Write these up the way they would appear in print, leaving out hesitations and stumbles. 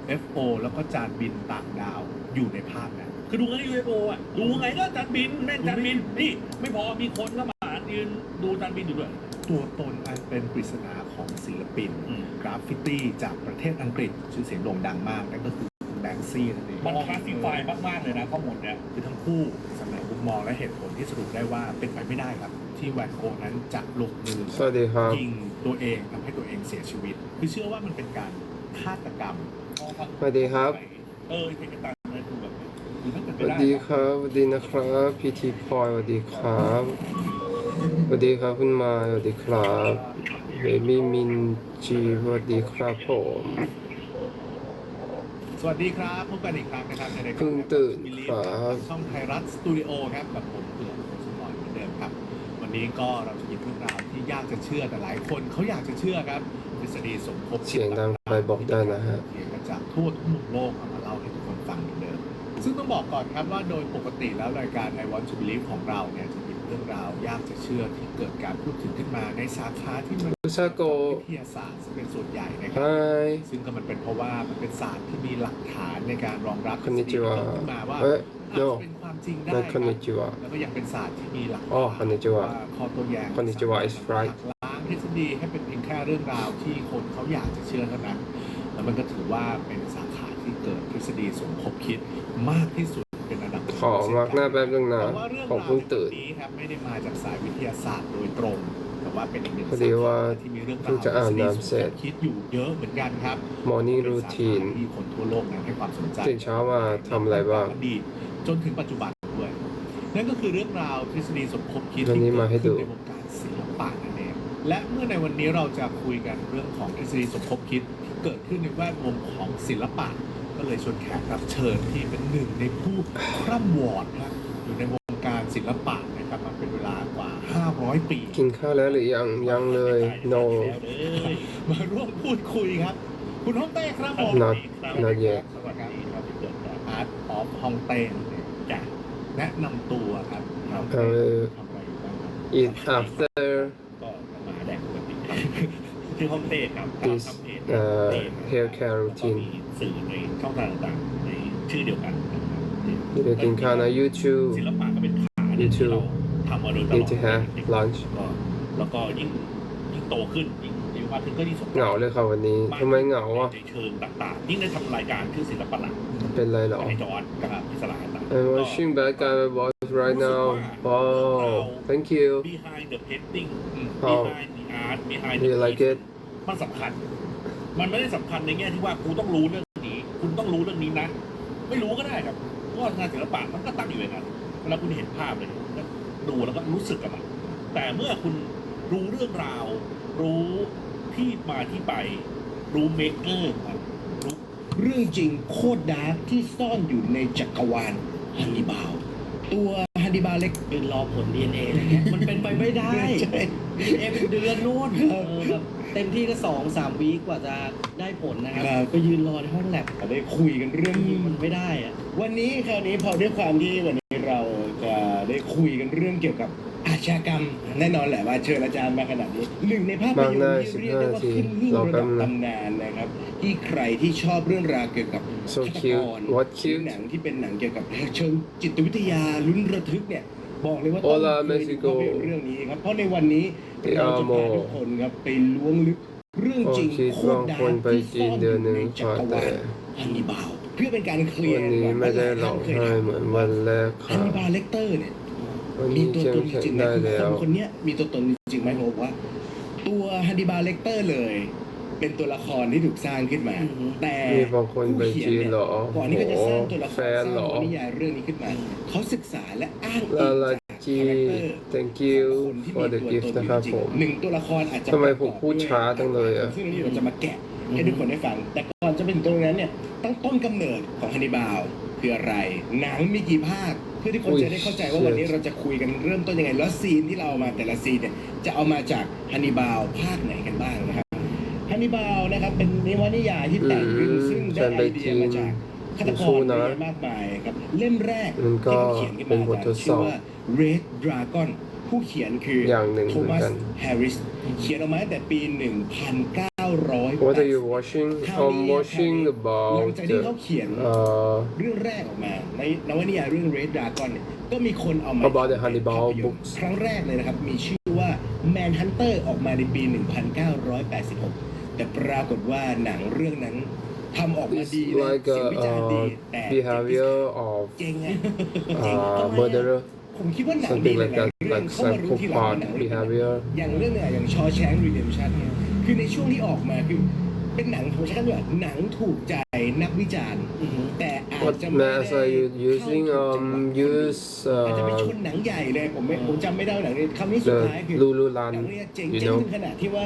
UFO แล้วก็จานบินต่างดาวอยู่ในภาพนะคือดูไง UFO อ่ะดูไงก็จานบินแม่งจานบินนี่ไม่พอมีคนก็มายืนดูจานบินอยู่ด้วยตัวตนอันเป็นปริศนาของศิลปินกราฟฟิตี้จากประเทศอังกฤษชื่อเสียงโด่งดังมากนั่นก็คือแบงซี่นั่นเองมันคลาสสิฟายมากๆเลยนะข้อมูลเนี่ยคือทั้งคู่สำหรับมุมมองและเหตุผลที่สรุปได้ว่าเป็นไปไม่ได้ครับที่แวนโกะนั้นจะลงมือยิงตัวเองทำให้ตัวเองเสียชีวิตคือเชื่อว่ามันเป็นการฆาตกรรมสวัสดีครับเทคตันอะไรดูแบบสวัสดีครับสวัสดีนะครับพีทีพลอยสวัสดีครับสวัสดีครับคุณมาสวัสดีครับเบบี้มินจีสวัสดีครับผมสวัสดีครับพบกันอีกครั้งนะครับในรายการเพิ่งตื่นครับช่องไทยรัฐสตูดิโอครับกับผมเผือกสมรเหมือนเดิมครับวันนี้ก็เราจะหยิบเรื่องราวที่ยากจะเชื่อแต่หลายคนเขาอยากจะเชื่อครับทฤษฎีสมคบเสียงดังไปบอกได้นะฮะเสียงจากทั่วทุกมุมโลกเอามาเล่าให้ทุกคนฟังเหมือนเดิมซึ่งต้องบอกก่อนครับว่าโดยปกติแล้วรายการ I Want to Believe ของเราเนี่ยจะหยิบเรื่องราวยากจะเชื่อที่เกิดการพูดถึงขึ้นมาในสาขาที่มันวิทยาศาสตร์เป็นส่วนใหญ่นะครับซึ่งก็มันเป็นเพราะว่ามันเป็นศาสตร์ที่มีหลักฐานในการรองรับทฤษฎีขึ้นมาว่าอาจจะเป็นความจริงได้แล้วก็ยังเป็นศาสตร์ที่มีหลักฐานว่าข้อโต้แย้งล้างทฤษฎีให้เป็นเพียงแค่เรื่องราวที่คนเขาอยากจะเชื่อเท่านั้นแล้วมันก็ถือว่าเป็นสาขาที่เกิดทฤษฎีสมคบคิดมากที่สุดเป็นระดับขอมากหน้าแป๊บนึงนะผมเพิ่งตื่นนี้ครับไม่ได้มาจากสายวิทยาศาสตร์โดยตรงแต่ว่าเป็นอีกหนึ่งสาขาที่มีเรื่องราวทฤษฎีสมคบคิดอยู่เยอะเหมือนกันครับ Morning Routine ที่คนทั่วโลกนั้นให้ความสนใจตื่นเช้ามาทำอะไรบ้างจนถึงปัจจุบันด้วยนั่นก็คือเรื่องราวทฤษฎีสมคบคิดที่เกิดขึ้นในวงการศิลปะนั่นเองและเมื่อในวันนี้เราจะคุยกันเรื่องของทฤษฎีสมคบคิดที่เกิดขึ้นในแวดวงของศิลปะก็เลยชวนแขกรับเชิญที่เป็นหนึ่งในผู้คร่ำวอดครับอยู่ในวงการศิลปะนะครับมาเป็นเวลากว่า500 ปีกินข้าวแล้วหรือยังเลย no มาร่วมพูดคุยครับคุณฮ่องเต้ครับผม not yet สวัสดีครับอาร์ตออฟฮ่องเต้จะแนะนำตัวครับทำอะไรอยู่ eat after ก็มาแดกปกติครับชื่อฮ่องเต้ครับ this hair care routine สื่อในช่องทางต่างๆในชื่อเดียวกันเดี๋ยวกินข้าวนะ YouTube ศิลปะก็เป็นขาที่เราทำมาโดยตลอด lunch แล้วก็ยิ่งโตขึ้นยิ่งอายุมากขึ้นก็ยิ่งสนใจเหงาเลยครับวันนี้ทำไมเหงาอ่ะในเชิงต่างๆยิ่งได้ทำรายการชื่อศิลปะหลักเป็นไรหรอในจอร์ดกับอิสระต่างๆ I'm watching Bad Guy Boys right now wow thank you behind the painting behind the art behind do you like it มันสำคัญมันไม่ได้สำคัญในแง่ที่ว่ากูต้องรู้เรื่องนี้คุณต้องรู้เรื่องนี้นะไม่รู้ก็ได้ครับเพราะงานศิลปะมันก็ตั้งอยู่อย่างนั้นเวลาคุณเห็นภาพเลยดูแล้วก็รู้สึกกับมันแต่เมื่อคุณรู้เรื่องราวรู้ที่มาที่ไปรู้เมคเกอร์มันรู้เรื่องจริงโคตรดาร์กที่ซ่อนอยู่ในจักรวาลฮันนิบาลตัวฮันนิบาลเล็กยืนรอผล DNA อะไรเงี้ยมันเป็นไปไม่ได้ DNA เป็นเดือนนู่นแบบเต็มที่ก็2-3 วีคกว่าจะได้ผลนะครับก็ยืนรอในห้องแลบได้คุยกันเรื่องนี้มันไม่ได้อะวันนี้คราวนี้พอด้วยความที่วันนี้เราจะได้คุยกันเรื่องเกี่ยวกับอาชญากรรมแน่นอนแหละว่าเชิญอาจารย์มาขนาดนี้หนึ่งในภาพยนตร์ที่เรียกได้ว่าขึ้นหิ้งระดับตำนานนะครับที่ใครที่ชอบเรื่องราวเกี่ยวกับฆาตกรหนังที่เป็นหนังเกี่ยวกับเชิงจิตวิทยาลุ้นระทึกเนี่ยบอกเลยว่าต้องเคยดูภาพยนตร์เรื่องนี้ครับเพราะในวันนี้เราจะพาทุกคนครับไปล้วงลึกเรื่องจริงโคตรดาร์กที่ซ่อนอยู่ในจักรวาลฮันนิบาลเพื่อเป็นการเคลียร์วันนี้ไม่ได้ร้องไห้เหมือนวันแรกครับฮันนิบาลเลกเตอร์เนี่ยมีตัวตนจริงๆไหมคนนี้มีตัวตนจริงไหมผมว่าตัวฮันนิบาลเลกเตอร์เลยเป็นตัวละครที่ถูกสร้างขึ้นมาแต่มีบางคนไปจีนหรอก่อนนี้ก็จะสร้างตัวละครสร้างนิยายเรื่องนี้ขึ้นมาเขาศึกษาและอ้างอิงจากคาแรคเตอร์ thank you for the gift นะครับผมหนึ่งตัวละครอาจจะทำไมผมพูดช้าจังเลยอ่ะซึ่งเราจะมาแกะให้ทุกคนได้ฟังแต่ก่อนจะเป็นตรงนั้นเนี่ยต้นกำเนิดของฮันนิบาลคืออะไรหนังมีกี่ภาคเพื่อที่คนจะได้เข้าใจว่าวันนี้เราจะคุยกันเริ่มต้นยังไงแล้วซีนที่เราเอามาแต่ละซีนเนี่ยจะเอามาจากฮันนิบาลภาคไหนกันบ้างนะครับฮันนิบาลนะครับเป็นนิวนิยายที่แต่งขึ้นซึ่งได้ไอเดียมาจากฆาตกรเยอะมากมายครับเล่มแรกที่เขาเขียนขึ้นมาชื่อว่า Red Dragon ผู้เขียนคือโทมัสแฮร์ริสเขียนออกมาตั้งแต่ปี1900 1900 What are you watching? I'm watching หลัง about จากที่เขาเขียน เรื่องแรกออกมาในนวนิยายเรื่อง Red Dragon เนี่ยก็มีคนเอามา About the ทำเป็น Hannibal ภาพยนตร์ books ครั้งแรกเลยนะครับ มีชื่อว่า Manhunter ออกมาในปี 1986 แต่ปรากฏว่าหนังเรื่องนั้นทำออกมา It's ดีนะ like เสียงวิจารณ์ดี แต่ behavior of เจ๊งไง murderer, ผมคิดว่าหนังดี something ห like ลาย that, ๆเรื่อง like เข้ามารู้ทีหลังว่า psychopath หนังเรื่องนั้น behavior. อย่างเรื่องเนี่ยอย่าง Shawshank Redemption เนี่ยคือในช่วงที่ออกมาคือเป็นหนังผมใช้คำว่าหนังถูกใจนักวิจารณ์ แต่อาจ What จะไม่ได้ mass are you using? เอาจจะไปชนหนังใหญ่เลยผมจำไม่ได้ว่าหนังนี้คำนี้สุดท้ายคือ the Lululan, หนังเนี่ยเจ๋ง you ถึ know. งขนาดที่ว่า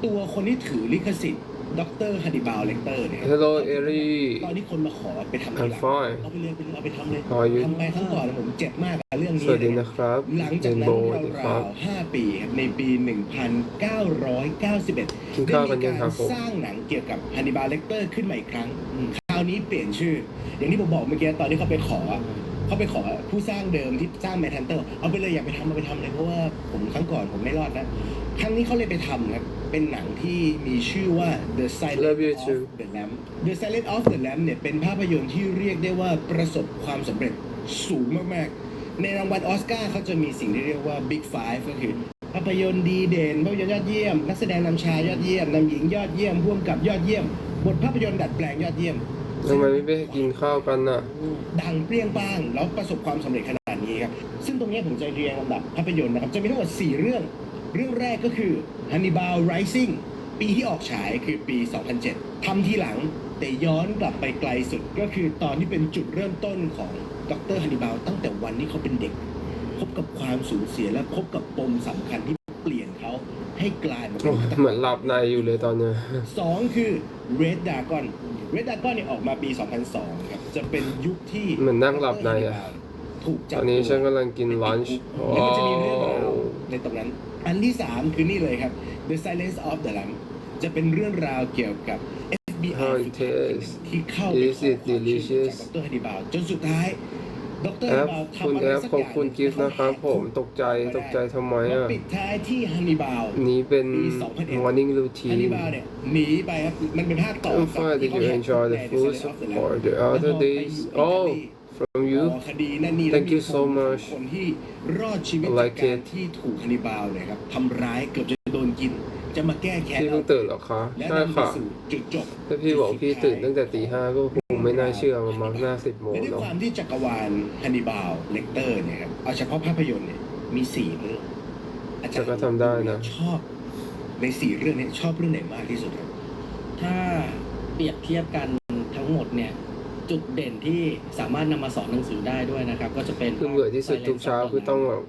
ตัวคนที่ถือลิขสิทธิ์ดรฮันนิบาลเลกเตอร์เนี่ย Hello, ตอน Eri. ที่คนมาขอไปทำทีห I'm ลัง fine. เอาไปเลยเอาไปทำเลย How are you? ทำไปครั้งก่อนผมเจ็บมากกับเรื่อง ส นี้ วัสดี เลย นะครับ หลังจากนั้น เรนโบว์สวัสดีครั รา บ วๆ5 ปีครับในปี 1991 กิน ได้ ข้าวกั มี นยัง กา ครั ร บผม สร้างหนังเกี่ยวกับฮันนิบาลเลกเตอร์ขึ้นมาอีกครั้ง คราวนี้เปลี่ยนชื่อ อย่างที่ผมบอกเมื่อกี้ตอนที่เขาไปขอผู้สร้างเดิมที่สร้างแมนฮันเตอร์เอาไปเลยอย่าไปทำเอาไปทำเลยเพราะว่าผมครั้งก่อนผมไม่รอดนะ ครั้งนี้เขาเลยไปทำครับเป็นหนังที่มีชื่อว่า The Silence Love you of too. the Lamb The Silence of the Lamb เนี่ยเป็นภาพยนตร์ที่เรียกได้ว่าประสบความสำเร็จสูงมากๆ ในรางวัลออสการ์เขาจะมีสิ่งที่เรียกว่า Big Five ก็คือภาพยนตร์ดีเด่นภาพยนตร์ยอดเยี่ยมนักแสดงนำชายยอดเยี่ยมนำหญิงยอดเยี่ยมร่วมกับยอดเยี่ยมบทภาพยนตร์ดัดแปลงยอดเยี่ยม ทำไมไม่ไปกินข้าวกันน่ะ ดังเปรี้ยงป้างแล้วประสบความสำเร็จขนาดนี้ครับซึ่งตรงนี้ผมจะเรียงลำดับภาพยนตร์นะครับจะมีทั้งหมด4 เรื่องแรกก็คือ Hannibal Rising ปีที่ออกฉายคือปี 2007 ทำทีหลังแต่ย้อนกลับไปไกลสุดก็คือตอนที่เป็นจุดเริ่มต้นของดรฮันนิบาลตั้งแต่วันที่เขาเป็นเด็ก พบกับความสูญเสียและพบกับปมสำคัญที่เปลี่ยนเขาให้กลายมาเป็นฆาตกร เหมือนหลับในอยู่เลยตอนเนี้ย 2 คือ Red Dragon Red Dragon เนี่ยออกมาปี 2002 ครับ จะเป็นยุคที่ เหมือนนั่งหลับในอะ ถูกจั ต บ อนนี้ฉันกำลังกินลันช์ แล้วก็จะมีเรื่อง ว้าร าว ว ในตรงนั้น อันที่ 3 คือนี่เลยครับ The Silence of the Lamb จะเป็นเรื่องราวเกี่ยวกับ FBI How it สืบสวนคนหนึ่ง tastes. ที่เข้าไป Is ขอ it ความช่วยเหลือ delicious? จากดรฮันนิบาลจนสุดท้ายดร แอ ฮัน ป นิบาล คุณ ทำอะไร แอป สัก ขอบ อย่าง คุณกิฟต์นะครับผมตกใจทำไม มา อ่ะ ปิดท้ายที่ฮันนิบาล นี้เป็น ปี 2001 morning ฮัน routine นิบาลเนี่ยหนีไปครับ มันเป็นภาคต่อ I'm fine. Did you enjoy the food for the other days? Oh, from you? คดีนั่นนี่ Thank you so much. คนที่รอดชีวิต I จาก like การ it. ที่ถูกฮันนิบาลเนี่ยครับทำร้ายเกือบจะโดนกิน จะมาแก้แค้น พี่เพิ่งตื่นเหรอคะ และ ใช่ นำไป ค่ะ สู่จุดจบ ถ้าพี่บอกพี่ตื่นตั้งแต่ตี 5ก็คงไม่น่าเชื่อมามักหน้า10 โมง และด้วย เนาะ ความที่จักรวาลฮันนิบาลเลกเตอร์เนี่ยครับเอาเฉพาะภาพยนตร์เนี่ยมี4 เรื่องอาจาร แต่ ย์ ก็ทำได้นะ ชอบใน4 เรื่องนี้ชอบเรื่องไหนมากที่สุดครับ ถ้าเปรียบเทียบกันทั้งหมดเนี่ยจุดเด่นที่สามารถนำมาสอนหนังสือได้ด้วยนะครับ ก็จะเป็น คือเบื่อที่สุดทุกเช้าคือต้องแบบ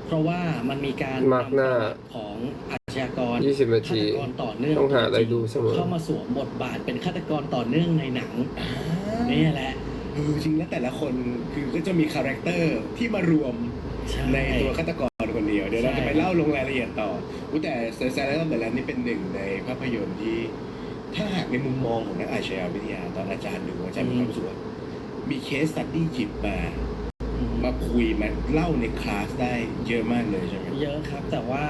เพราะว่ามันมีการ มาร์กหน้า ประวัติของอาชญากร 20 นาที ฆาตกรต่อเนื่อง ต้องหาอะไรดูเสมอ เข้ามาสวมบทบาทเป็นฆาตกรต่อเนื่องในหนังนี่แหละ จริงแล้วแต่ละคนคือก็จะมีคาแรคเตอร์ที่มารวม ใช่ ในตัวฆาตกรคนเดียว เดี๋ยวเรา ใช่ จะไปเล่าลงรายละเอียดต่อแต่เซอร์ไซเลนต์แต่ละนี่เป็นหนึ่งในภาพยนตร์ที่ ถ้าหากในมุมมองของนักอาชญาวิทยาตอนอาจารย์ดูอาจารย์มีความรู้สึกว่ามีเคสสตัดดี้หยิบมาคุยมาเล่าในคลาสได้เยอะมากเลยใช่ไหม เยอะครับ แต่ว่า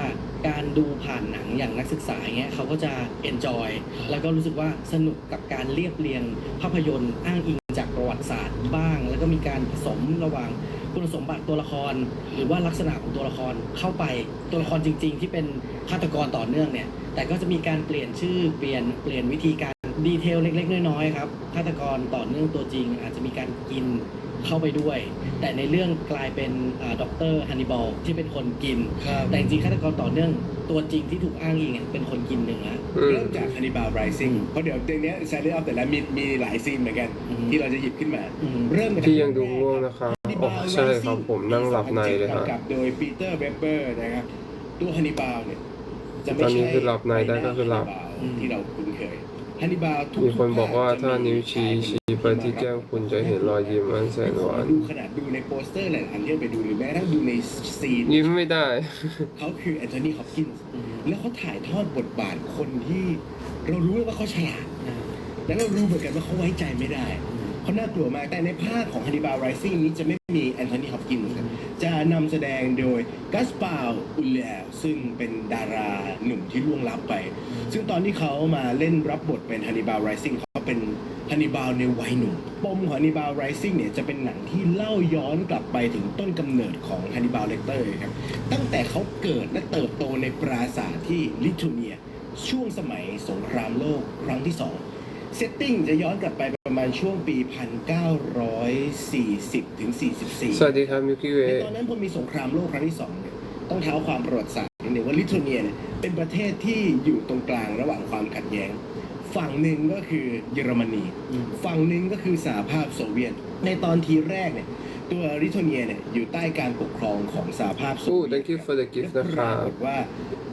การดูผ่านหนังอย่างนักศึกษาเงี้ยเขาก็จะเอนจอยแล้วก็รู้สึกว่าสนุกกับการเรียบเรียงภาพยนตร์อ้างอิงจากประวัติศาสตร์บ้าง แล้วก็มีการผสมระหว่างคุณสมบัติตัวละคร หรือว่าลักษณะของตัวละครเข้าไปตัวละครจริง ๆ ที่เป็นฆาตกรต่อเนื่องเนี่ยแต่ก็จะมีการเปลี่ยนชื่อเปลี่ยนวิธีการดีเทลเล็กๆน้อยๆครับฆาตกรต่อเนื่องตัวจริง อาจจะมีการกินเข้าไปด้วย แต่ในเรื่องกลายเป็นด็อกเตอร์ฮันนิบาลที่เป็นคนกิน แต่จริงๆฆาตกรต่อเนื่องตัวจริงที่ถูกอ้างอิงเป็นคนกินเนื้อ เริ่มจาก Hannibal Rising เพราะเดี๋ยวเรื่องนี้ Silence of the Lamb มีหลายซีนเหมือนกัน ที่เราจะหยิบขึ้นมา เริ่มกัน พี่ยังดูง่วงนะคะโอ้ใช่ครับผมนั่งหลับในเลยฮะ กำกับโดยปีเตอร์เวเบอร์นะครับตัวฮันนิบาลเนี่ยจะไม่ ตอนนี้ ใช่ คือหลับในได้ก็คือหลับ ที่เราคุ้นเคยฮันนิบาลทุก มีคนบอกว่า ภค ถ้านิ้วชี้ จะมี ชี้ไปที่แก้มคุณจะเห็นรอยยิ้มอันแสนหวาน ดูขนาดดูในโปสเตอร์หลายอันที่เราไปดูหรือแม้กระทั่งดูในซีน ยิ้มไม่ได้ เขาคือแอนโทนี ฮอปกินส์แล้วเขาถ่ายทอดบทบาทคนที่เรารู้ว่าเขาฉลาด แล้วเรารู้เหมือนกันว่าเขาไว้ใจไม่ได้ เขาน่ากลัวมากแต่ในภาคของ Hannibal Rising นี้จะไม่มีแอนโทนี ฮอปกินส์ครับจะนำแสดงโดยกัสปาร์อุลเลร์ซึ่งเป็นดาราหนุ่มที่ล่วงลับไป ซึ่งตอนที่เขามาเล่นรับบทเป็น Hannibal Rising เขาเป็น Hannibal ในวัยหนุ่มปมของ Hannibal Rising เนี่ยจะเป็นหนังที่เล่าย้อนกลับไปถึงต้นกำเนิดของ Hannibal Lecter ครับตั้งแต่เขาเกิดและเติบโตในปราสาทที่ลิทัวเนียช่วงสมัยสงครามโลกครั้งที่2เซตติ้งจะย้อนกลับไปประมาณช่วงปี 1940 ถึง 44 สวัสดีครับมิวกี้เว ในตอนนั้นพอมีสงครามโลกครั้งที่2เนี่ยต้องเท้าความประวัติศาสตร์นิดนึงว่าลิทัวเนียเนี่ยเป็นประเทศที่อยู่ตรงกลางระหว่างความขัดแย้ง ฝั่งหนึ่งก็คือเยอรมนี ฝั่งหนึ่งก็คือสหภาพโซเวียต ในตอนทีแรกเนี่ยตัวลิทัวเนียเนี่ยอยู่ใต้การปกครองของสหภาพโซ โอ้ เวียต thank you for the gift และ นะค ป รั รา บ กฏว่า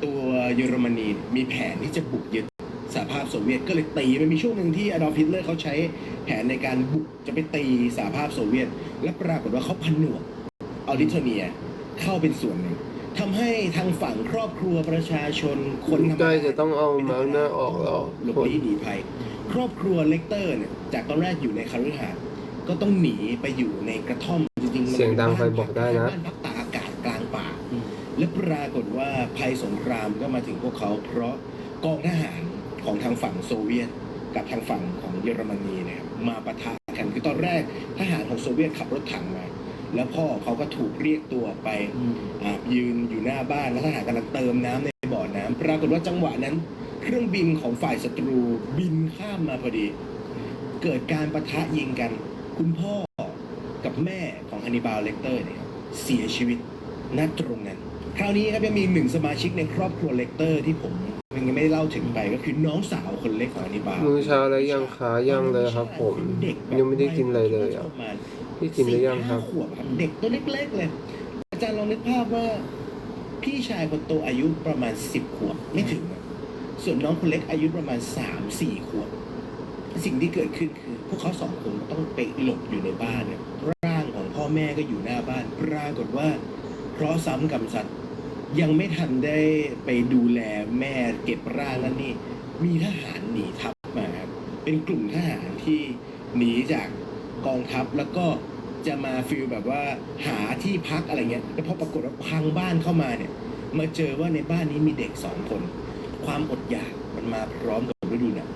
ตัวเยอรมนีมีแผนที่จะบุกยึดสหภาพโซเวียตก็เลยตีมันมีช่วงหนึ่งที่อดอล์ฟ ฮิตเลอร์เขาใช้แผนในการบุกจะไปตีสหภาพโซเวียต และปรากฏว่าเขาผนวกเอาลิทัวเนียเข้าเป็นส่วนหนึ่งทำให้ทางฝั่งครอบครัวประชาชนคนธรรม ใกล้ ดา จะต้องเอามาร์กหน้าออกแล้ว หลบหนีหนีภัยครอบครัวเลกเตอร์เนี่ยจากตอนแรกอยู่ในคฤหาสน์ก็ต้องหนีไปอยู่ในกระท่อมจริงๆมัน เสียงดังไปบอกได้นะ บ้านพักตากอากาศกลางป่า และปรากฏว่าภัยสงครามก็มาถึงพวกเขาเพราะกองทหารของทางฝั่งโซเวียตกับทางฝั่งของเยอรมนีเนี่ยมาปะทะกันคือตอนแรกทหารของโซเวียตขับรถถังมาแล้วพ่อเขาก็ถูกเรียกตัวไปยืนอยู่หน้าบ้านแล้วทหารกำลังเติมน้ำในบ่อน้ำปรากฏว่าจังหวะนั้นเครื่องบินของฝ่ายศัตรูบินข้ามมาพอดี เกิดการปะทะยิงกัน คุณพ่อกับแม่ของฮันนิบาลเลกเตอร์เนี่ยครับเสียชีวิตณตรงนั้น คราวนี้ครับยังมีหนึ่งสมาชิกในครอบครัวเลกเตอร์ที่ผมยังไม่ได้เล่าถึงไปก็คือน้องสาวคนเล็กของฮันนิบาล มื้อเช้าแล้วยังขายังเลยครับผม เด็กแบบ ยังไม่ได้กินอะไรเลยอ่ะ ประมาณ พี่กินหรือยังครับ 4-5 ขวบครับเด็กตัวเล็กๆเลย อาจารย์ลองนึกภาพว่าพี่ชายคนโตอายุประมาณ10 ขวบไม่ถึงอะส่วนน้องคนเล็กอายุประมาณ3-4 ขวบ สิ่งที่เกิดขึ้นคือพวกเขาสองคนต้องไปหลบอยู่ในบ้านเนี่ยร่างของพ่อแม่ก็อยู่หน้าบ้านปรากฏว่าเพราะซ้ำกรรมสัตว์ยังไม่ทันได้ไปดูแลแม่เก็บร่างนั่นนี่มีทหารหนีทัพมาครับเป็นกลุ่มทหารที่หนีจากกองทัพแล้วก็จะมาฟีลแบบว่าหาที่พักอะไรเงี้ยแต่พอปรากฏว่าพังบ้านเข้ามาเนี่ยมาเจอว่าในบ้านนี้มีเด็ก2 คน ความอดอยากมันมาพร้อมกับฤดูหนาว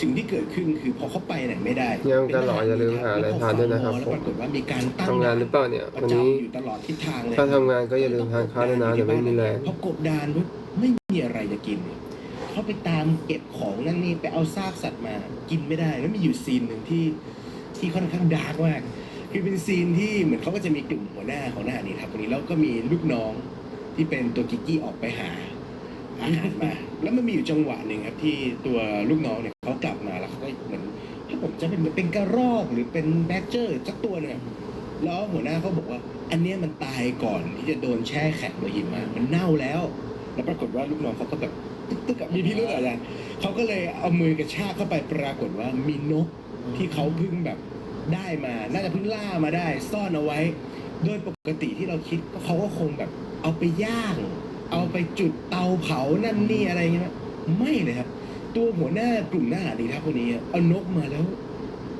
สิ่งที่เกิดขึ้นคือพอเขาไปไหนไม่ได้ ยังกันเหรออย่าลืมหาอะไรทานด้วยนะครับ แล้ว ผม ปรากฏว่ามีการตั้ง ทำงานหรือเปล่าเนี่ย ประ วันนี้ จำอยู่ตลอดทิศทางเลย ถ้าทำงานก็อย่าลืมทานข้าวด้วยนะเดี๋ยวไม่มีแรง พอกบดานปุ๊บไม่มีอะไรจะกินเขาไปตามเก็บของนั่นนี่ไปเอาซากสัตว์มากินไม่ได้แล้วมีอยู่ซีนหนึ่งที่ค่อนข้างดาร์กมากคือเป็นซีนที่เหมือนเขาก็จะมีกลุ่มหัวหน้าของทหารนี่ครับคนนี้แล้วก็มีลูกน้องที่เป็นตัวกิกกี้ออกไปหาอาหารมา แล้วมันมีอยู่จังหวะหนึ่งครับที่ตัวลูกน้องเนี่ยเขากลับมาแล้วเขาก็เหมือนถ้าผมจะเป็นกระรอกหรือเป็นแบดเจอร์สักตัวเนี่ยแล้วหัวหน้าเขาบอกว่า อันเนี้ยมันตายก่อนที่จะโดนแช่แข็งโดยหิมะมันเน่าแล้ว แล้วปรากฏว่าลูกน้องเขาก็แบบตึกๆมีพิรุธอะไรเขาก็เลยเอามือกระชากเข้าไปปรากฏว่ามีนกที่เขาเพิ่งแบบได้มาน่าจะเพิ่งล่ามาได้ซ่อนเอาไว้ โดยปกติที่เราคิดก็เขาก็คงแบบเอาไปย่าง เอาไปจุดเตาเผานั่นนี่อะไรเงี้ยไม่เลยครับ ตัวหัวหน้ากลุ่มทหารดีทัพคนนี้เอานกมาแล้ว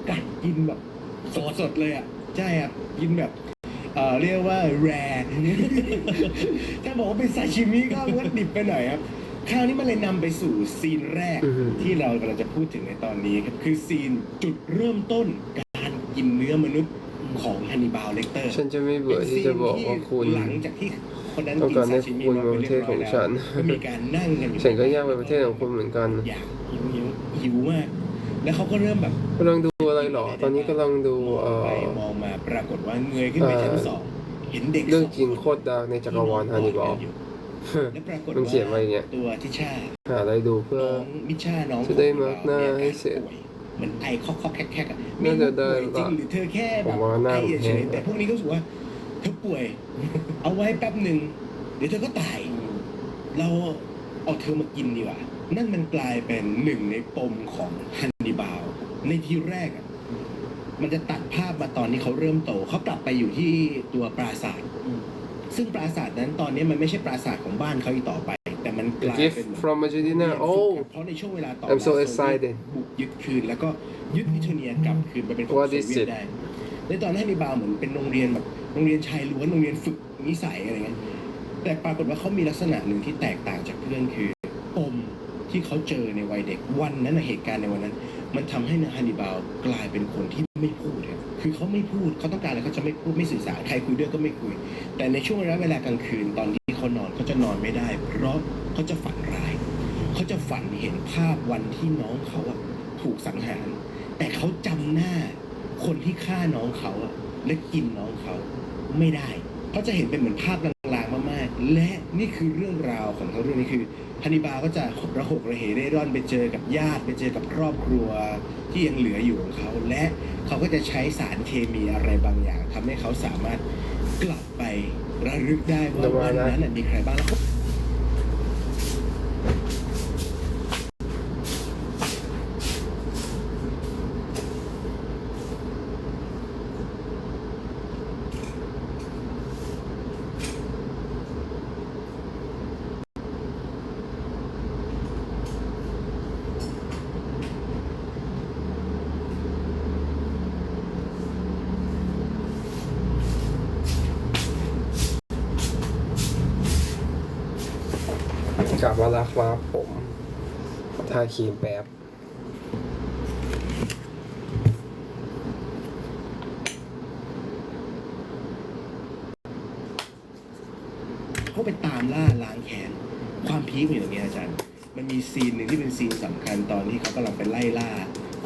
กัดกินแบบสดๆเลยอ่ะใช่ครับกินแบบเรียกว่าแรร์ ถ้าบอกว่าเป็นซาชิมิก็มันดิบไปหน่อยครับคราวนี้มันเลยนำไปสู่ซีนแรก อือฮึ ที่เรากำลังจะพูดถึงในตอนนี้ครับคือซีนจุดเริ่มต้นการกินเนื้อมนุษย์ของฮันนิบาลเลกเตอร์ ฉันจะไม่เบื่อที่จะบอกว่าคุณ หลังจากที่คนนั้น ต้อง กิน การให้ ซาชิมิ คุณ มา มา เป็น ประเท เรีย ศ บ ข ร้อ อย ง แล้ว ฉัน ก็มีการนั่งกันอยู่ ฉันก็อยากไปประเทศของคุณเหมือนกัน อยากหิวมาก แล้วเขาก็เริ่มแบบ กำลังดูอะไรหรอ ตอนนี้กำลังดูไปมองมาปรากฏว่าเงยขึ้นไปชั้น2เห็นเด็ก เรื่องจริงโคตรดาร์กในจักรวาลฮันนิบาล และปรากฏ มันเขียนไว้อย่างเงี้ย ตัวทิชา หาอะไรดูเพื่อ น้องมิชาน้อง จะได้มาร์กหน้าให้เสร็จ ป่วยเหมือนไอคอกๆแคกๆอ่ะ น่าจะได้ ป่วยจริงหรือเธอแค่แบ ผ บ มว่าหน้า ไอ ผม เฉ แห้ ย ง ๆแต่พวกนี้ก็รู้สึกว่าเธอป่วย เอาไว้แป๊บหนึ่งเดี๋ยวเธอก็ตาย เราเอาเธอมากินดีกว่า นั่นมันกลายเป็นหนึ่งในปมของฮันนิบาลในทีแรกอะมันจะตัดภาพมาตอนที่เขาเริ่มโตเขากลับไปอยู่ที่ตัวปราสาท ซึ่งปราสาทนั้นตอนนี้มันไม่ใช่ปราสาทของบ้านเขาอีกต่อไป แต่มันก The ลายเป็น gift from Argentina โอ้ oh เพราะในช่วงเวลาต่อ I'm so มา excited บุกยึดคืนแล้วก็ยึดลิทัวเนียกลับคืนไปเป็นของ What โซ is เวียต it? ได้ในตอนนั้นฮันนิบาลเหมือนเป็นโรงเรียนแบบโรงเรียนชายล้วนโรงเรียนฝึกนิสัยอะไรเงี้ยแต่ปรากฏว่าเขามีลักษณะหนึ่งที่แตกต่างจากเพื่อนคือปมที่เขาเจอในวัยเด็กวันนั้นนะเหตุการณ์ในวันนั้น มันทำให้ฮันนิบาลกลายเป็นคนที่ไม่พูดครับคือเขาไม่พูดเขาต้องการอะไรเขาจะไม่พูดไม่สื่อสารใครคุยด้วยก็ไม่คุย แต่ในช่วงระยะเวลากลางคืนตอนที่เขานอนเขาจะนอนไม่ได้ เพราะเขาจะฝันร้ายเขาจะฝันเห็นภาพวันที่น้องเขาอะถูกสังหาร แต่เขาจำหน้าคนที่ฆ่าน้องเขาอะและกินน้องเขาไม่ได้เขาจะเห็นเป็นเหมือนภาพลางๆมากๆและนี่คือเรื่องราวของเขาเรื่องนี้คือฮันนิบาลก็จะระหกระเหเร่ร่อนไปเจอกับญาติไปเจอกับครอบครัวที่ยังเหลืออยู่ของเขาและเขาก็จะใช้สารเคมีอะไรบางอย่างทำให้เขาสามารถกลับไประลึกได้ว่าวันนั้นนะมีใครบ้างแล้วกลับมาแล้วครับผมทาครีมแป๊บ เขาไปตามล่าล้างแค้นความพีคอยู่ตรงนี้อาจารย์มันมีซีนหนึ่งที่เป็นซีนสำคัญตอนที่เขากำลังไปไล่ล่า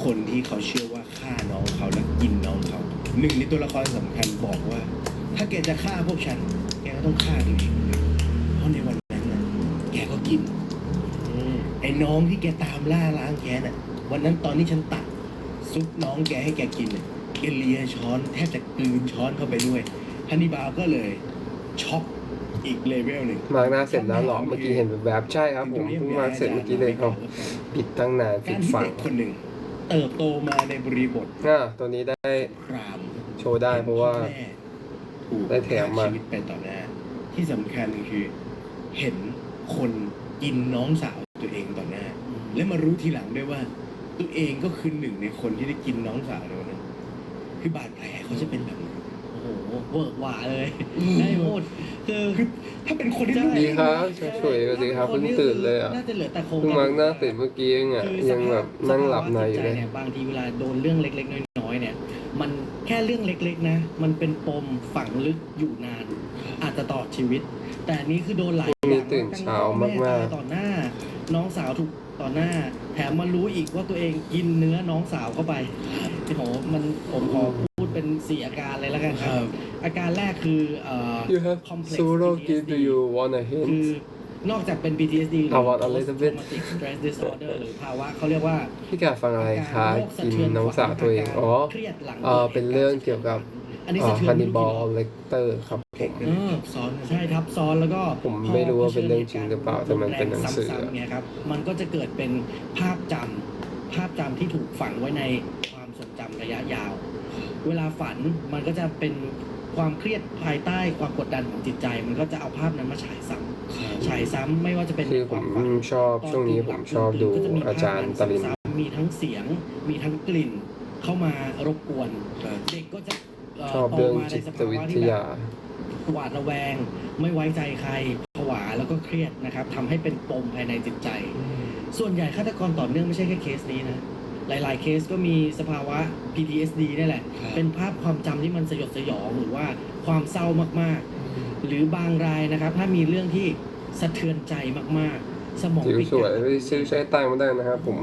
คนที่เขาเชื่อว่าฆ่าน้องเขาและกินน้องเขาหนึ่งในตัวละครสำคัญบอกว่า ถ้าแกจะฆ่าพวกฉันแกก็ต้องฆ่าตัวเองเพราะในวันนั้นน่ะแกก็กินไอ้น้องที่แกตามล่าล้างแค้นน่ะวันนั้นตอนที่ฉันตักซุปน้องแกให้แกกินน่ะแกเลียช้อนแทบจะกลืนช้อนเข้าไปด้วยฮันนิบาลก็เลยช็อกอีกเลเวลหนึ่ง มาร์กหน้าเสร็จแล้วเหรอเมื่อกี้เห็นแบบใช่ครับผมเพิ่งมาร์กเสร็จเมื่อกี้เลยครับปิดตั้งนานปิ การ ด ที่ ฝั่ง เด็กคนหนึ่งเติบโตมาในบริบท ตัวนี้ได้ คราม โชว์ได้เพราะว่า แม่ถูก ได้แถมมา ชีวิตไปต่อหน้า ที่สำคัญคือเห็นคนกินน้องสาวตัวเองต่อหน้า และมารู้ทีหลังด้วยว่า ตัวเองก็คือหนึ่งในคนที่ได้กินน้องสาวในวันนั้นคือบาดแผลเขาจะเป็นแบบนี้ โอ้โหเวิร์กหวาเลยได้หมดคือ ถ้าเป็นคนที่ ใช่ รู้ ดีครับสวยๆสวัสดีครับเพิ่งตื่นเลยอ่ะ น่าจะเหลือแต่โครง เพิ่งมาร์กหน้าเสร็จเมื่อกี้เองอ่ะยังแบบนั่งหลับในอยู่เลย บางทีเวลาโดนเรื่องเล็กๆน้อยๆเนี่ยมันแค่เรื่องเล็กๆนะมันเป็นปมฝังลึกอยู่นาน อาจจะต่อชีวิต แต่อันนี้คือโดนหลายอย่าง นี่ตื่นเช้ามากๆ แตต่อหน้า น้องสาวถูกต่อหน้า แถมมารู้อีกว่าตัวเองกินเนื้อน้องสาวเข้าไปโอ้โหมันผมขอพูดเป็น4อาการเลยแล้วกันครับ อาการแรกคือYou have complex solo gift PTSD do you wanna คื hint อนอกจากเป็น PTSD หรือ I want a little bit Post-traumatic stress disorder หรือภาวะเขาเรียกว่า พี่กาฟังอะไรคะ โรคสะ กิน เทือน น้องสาวตัวเองอ๋อ เครียดหลัง เป็นเรื่องเกี่ยวกับ อันนี้สะเทือน ฮันนิบาลเลกเตอร์ครับผม ซ้อน ใช่ทับซ้อนแล้วก็ ผมไม่รู้ว่าเป็นเรื่องจริงหรือเปล่าแต่มันเป็นหนังสือ ซ้ำๆเนี่ยครับมันก็จะเกิดเป็นภาพจำที่ถูกฝังไว้ในความทรงจำระยะยาว เวลาฝันมันก็จะเป็นความเครียดภายใต้ความกดดันของจิตใจ มันก็จะเอาภาพนั้นมาฉายซ้ำไม่ว่าจะเป็น คือผมชอบช่วงนี้ผมชอบดูอาจารย์ตริน มีทั้งเสียงมีทั้งกลิ่นเข้ามารบกวนเด็กก็จะ ชอบเรื่องจิตวิทยา หวาดระแวงไม่ไว้ใจใครผวาแล้วก็เครียดนะครับทำให้เป็นปมภายในจิตใจ ส่วนใหญ่ฆาตกรต่อเนื่องไม่ใช่แค่เคสนี้นะหลายๆเคสก็มีสภาวะ PTSD นี่แหละ เป็นภาพความจำที่มันสยดสยองหรือว่าความเศร้ามากๆ หรือบางรายนะครับ ถ้ามีเรื่องที่สะเทือนใจมากๆ สมอง ผิว ปิด สวยไม่ซื้อใช้ตังค์มาได้นะครับผม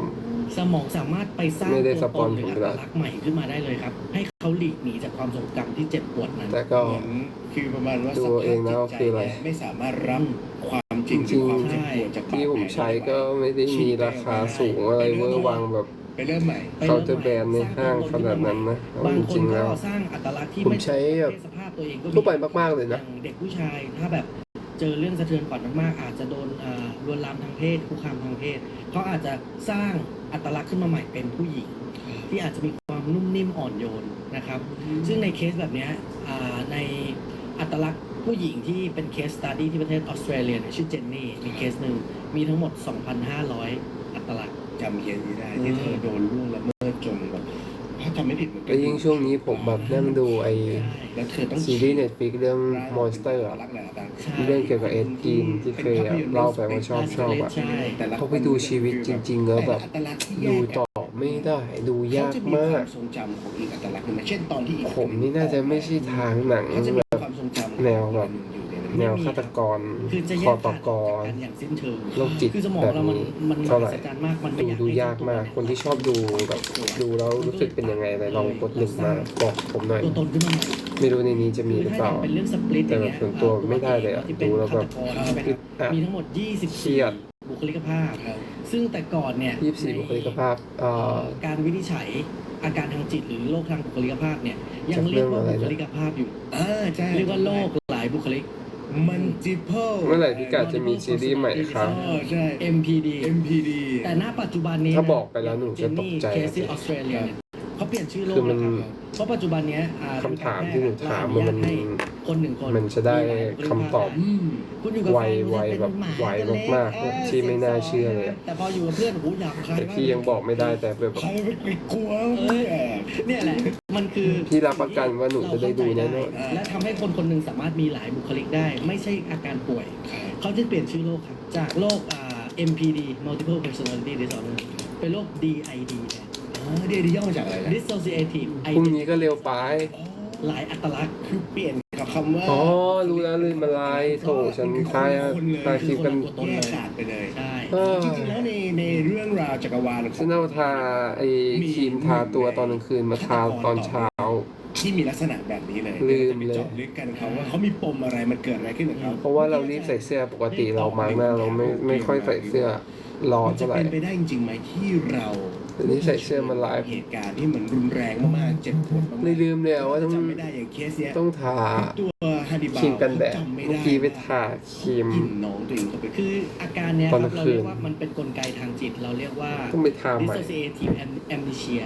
สมองสามารถไปสร้าง ไม่ได้ ตัว สป ต อน นหรือ ผม อั ด้วย ตลักษณ์ใหม่ขึ้นมาได้เลยครับ ให้เขาหลีกหนีจากความทรงจำที่เจ็บปวดนั้น แต่ก็ เหมือนคือประมาณว่า ดู สภาพ เองนะ จิต ว่า ใจ คืออะไร เนี่ยไม่สามารถรับความจ จ ริงห ริ รือง ความเจ็บปวดจากบาดแผล ที่ผมใช้ก็ไม่ได้มีราคาสูงอะไรเวอร์วังแบบ ไปเริ่มใหม่ เขาจะแบนในห้างขนาดนั้นนะเอา บาง จ ค ริ น งๆ ก็ แล้ว สร้างอัตลักษณ์ที่ ผม ไม่ ใช้แบบ เพศสภาพตัวเองก็มี ทั่วไปมากๆเลยนะ อย่างเด็กผู้ชายถ้าแบบเจอเรื่องสะเทือนขวัญมากๆอาจจะโดนลวนลามทางเพศคุกคามทางเพศเขาอาจจะสร้างอัตลักษณ์ขึ้นมาใหม่เป็นผู้หญิง ที่อาจจะมีความนุ่มนิ่มอ่อนโยนนะครับ ซึ่งในเคสแบบเนี้ยในอัตลักษณ์ ผู้หญิงที่เป็นเคสสตัดดี้ที่ประเทศออสเตรเลียเนี่ยชื่อเจนนี่มีเคสหนึ่งมีทั้งหมด 2,500 อัตลักษณ์ จำเคสนี้ได้ที่เธอโดนล่วงละเมิดจนแบบถ้าจำไม่ผิดเหมือนกั แล้วยิ่งช่วงนี้ผมแบบนั่งดูไอ แล้วเธอต้อง ซีรีส์ Netflix เรื่อง Monster อะ รักแหละต่าง ใช่ เรื่องเกี่ยวกับเอ็ดกีนที่เคยเล่าไปว่าชอบอะ ใช่ เขาไปดูชีวิตจริงๆแล้วแบบ อัตลักษณ์ที่แย ดู ก ต่อไม่ได้ดูยาก เขจะมี มาว าก มทรงจำของอีกอัตลักษณ์หนึงนะเช่นตอนที่อีก ผมนี่น่าจะไม่ใช่ทางหนัง เขาจะ แบ มี บ ความทรงจำ แนวแบบ อยู่ในนั้น แนวฆาตกร คือจะแย คอก ต ขาด ก จาก ร กันอย่างสิ้นเชิง โรคจิต คือสมอง แบบ เรามัน นี้ มันม เท่า หั ไหร่ ศจรรย์มากมันไม่อยาก ดู ให้ ยากมาก เจ้ คนที่ชอบดูแบบดูแล้วรู้สึกเป็นยังไงเลยลองกดลิงก์มาบอกผมหน่อย ตัวตนขึ้นมาใหม่ ไม่รู้ในนี้จะมีหรือเปล่า คือถ้าเป็นเรื่องสปลิตอย่างเงี้ย แต่แบบส่วนตัวไม่ได้เลยอะ ที่เป็น ดูแล้วแบบ ฆาตกรใช่ไหมครับ อ่ะ มีทั้งหมด เครียด 24 บุคลิกภาพ ซึ่งแต่ก่อนเนี่ย 24 บุคลิกภาพการวินิจฉัยอาการทางจิตหรือโรคทางบุคลิกภาพเนี่ยยัง จากเรื่ เรีย อก ง ว่า อะไร บุ นะ คลิกภาพอยู่ ใช่ เรียกว่าโรคหลายบุคลิก multiple เมื่อไหร่พี่กาจะมีซีรีส์ใหม่ครับ ใช่ MPD MPD แต่ณปัจจุบันนี้ ถ้าบอกไปแล้วหนูจะตกใจ เคสที่ออสเตรเลียเนี่ยเขาเปลี่ยนชื่อโร คื ค อมัน แล้วครับเพราะปัจจุบันเนี้ย คำถามที่หนูถามมัน ให้คนหนึ่งคน มันจะได้ มีหลายบุลิกภาพ คำตอบ อืม คุณอยู่กับ ไว แฟน ไว คุณจะ แบบ เป็นหมา ไวมากๆแบบที่ไม่น่าเชื่อเลยอะ แต่พออยู่กับเพื่อนหูหยาบคาย แต่พี่ยังบอกไม่ได้แต่แบบ ใครไปกลัว เนี่ยแหละมันคือ พี่รับประกันว่าหนูจะได้ดูแน่นอน และทำให้คนคนหนึ่งสามารถมีหลายบุคลิกได้ ไม่ใช่อาการป่วย เขาจะเปลี่ยนชื่อโรคครับ จากโรคMPD multiple personality disorder เป็นโรค DID แทน เดี๋ยวย่อมาจากอะไรนะ dissociative พรุ่งนี้ก็เร็วไป หลายอัตลักษณ์ คือเปลี่ยนกับคำว่า อ๋อ รู้แล้วลืมอะไรโถฉันทายคลิปกัน แยกขาดไปเลย ใช่ จริงๆแล้วในเรื่องราวจักรวาลข ฉั อง นเอาทาไอ้ครีมทาตัวตอนกลางคืนมาทาตอนเช้า ที่มีลักษณะแบบนี้เลย ลืม จะไป เลย เจาะลึกกันเขาว่าเขามีปมอะไรมันเกิดอะไรขึ้นกับเขา เพราะว่าเรารีบใส่เสื้อปกติเรามาร์กหน้าเราไม่ค่อยใส่เสื้อร้อน มันจะ เท่าไหร่ เป็นไปได้จริงๆไหมที่เรา อันนี้ใส่เสื้อมาไลฟ์ เหตุการณ์ที่มันรุนแรงมากๆเจ็บปวดมาก เลยลืมเลยอะว่าต้อง จำไม่ได้อย่างเคสเนี้ย ต้องทา ตัวฮาดิบาล ครีมกันแดด จำไม่ เมื่อ ได้ กี้ไปทาครีม กินน้องตัวเองเข้าไป คืออาการเนี้ยค ตอน รับ กลาง เรา คืน เรียกว่ามันเป็นกลไกทางจิต เราเรียกว่า ต้องไปทาใหม่ dissociative amnesia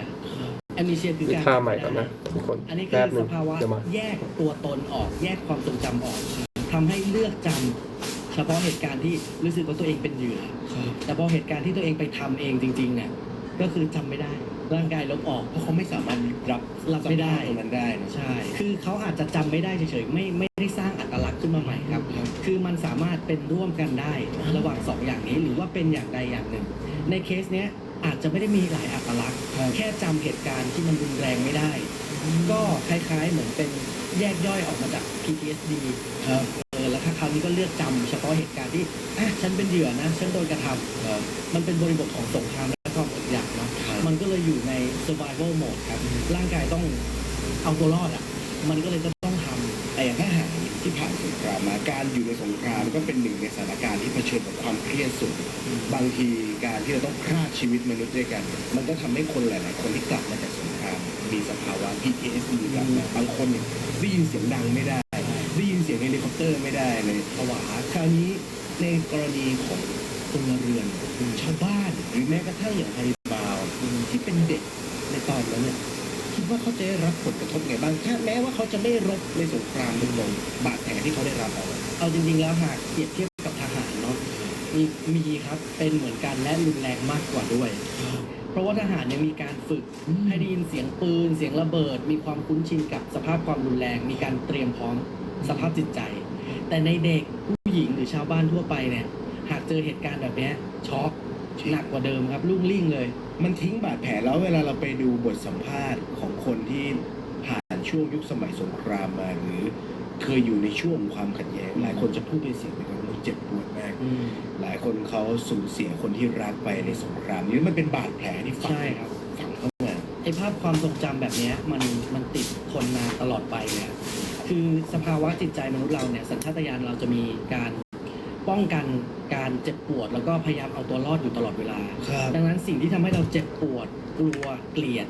amnesia คือ ไป การ ทาใหม่ก่อนนะทุกคน อันนี้คื แป๊ อบ หนึ ส ง ภาวะ เดี๋ยวมา แยกตัวตนออก แยกความทรงจำออกทำให้เลือกจำเฉพาะเหตุการณ์ที่รู้สึกว่าตัวเองเป็นเหยื่อ แต่พอเหตุการณ์ที่ตัวเองไปทำเองจริงๆเนี่ยก็คือจำไม่ได้ ร่างกายลบออก เพราะเขาไม่สามารถรับ ไม่ได้ สภาพตรงนั้นได้นะ ใช่ คือเขาอาจจะจำไม่ได้เฉยๆ ไม่ได้สร้างอัตลักษณ์ขึ้นมาใหม่ครับ คือมันสามารถเป็นร่วมกันได้ระหว่างสองอย่างนี้หรือว่าเป็นอย่างใดอย่างหนึ่ง ในเคสเนี้ยอาจจะไม่ได้มีหลายอัตลักษณ์ แค่จำเหตุการณ์ที่มันรุนแรงไม่ได้ ก็คล้ายๆเหมือนเป็นแยกย่อยออกมาจาก PTSD ครับ แล้วคราวนี้ก็เลือกจำเฉพาะเหตุการณ์ที่ฉันเป็นเหยื่อนะ ฉันโดนกระทำมันเป็นบริบทของสงครามและความอดอยากเนาะ มันก็เลยอยู่ใน survival mode ครับ ร่างกายต้องเอาตัวรอดอ่ะ มันก็เลยจะต้องทำ แต่อย่างทหารที่ผ่านสงครามมาการอยู่ในสงครามก็เป็นหนึ่งในสถานการณ์ที่เผชิญกับความเครียดสูงบางทีการที่เราต้องฆ่าชีวิตมนุษย์ด้วยกัน มันก็ทำให้คนหลาย ๆ คนที่กลับมาจากสงครามมีสภาวะ PTSD กลับมาบางคนเนี่ยได้ยินเสียงดังไม่ได้ ได้ยินเสียงเฮลิคอปเตอร์ไม่ได้เลยผวาคราวนี้ในกรณีของพลเรือนชาวบ้านหรือแม้กระทั่งอย่างฮาริบาวที่เป็นเด็กในตอนนั้นเนี่ย คิดว่าเขาจะได้รับผลกระทบไงบ้างถ้าแม้ว่าเขาจะไม่รบในสงครามโดยตรงบาดแผลที่เขาได้รับเอาจริงๆแล้วหากเปรียบเทียบกับทหารเนาะมีครับ เป็นเหมือนกันและรุนแรงมากกว่าด้วย เพราะว่าทหารเนี่ยมีการฝึกให้ได้ยินเสียงปืน เสียงระเบิด มีความคุ้นชินกับสภาพความรุนแรง มีการเตรียมพร้อมสภาพจิตใจ แต่ในเด็กผู้หญิงหรือชาวบ้านทั่วไปเนี่ย หากเจอเหตุการณ์แบบเนี้ยช็อกหนักกว่าเดิมครับลุ่งลิ่งเลย มันทิ้งบาดแผลแล้วเวลาเราไปดูบทสัมภาษณ์ของคนที่ผ่านช่วงยุคสมัยสงครามมาหรือเคยอยู่ในช่วงความขัดแย้งหลายคนจะพูดเป็นเสียงเดียวกันว่าเจ็บปวดมากหลายคนเขาสูญเสียคนที่รักไปในสงครามนี่มันเป็นบาดแผลที่ฝัง ใช่ครับ ฝังเข้ามา ไอ้ภาพความทรงจำแบบเนี้ยมันติดทนมาตลอดไปเนี่ยคือสภาวะจิตใจมนุษย์เราเนี่ยสัญชาตญาณเราจะมีการป้องกันการเจ็บปวด แล้วก็พยายามเอาตัวรอดอยู่ตลอดเวลา ครับ ดังนั้นสิ่งที่ทำให้เราเจ็บปวดกลัวเกลียด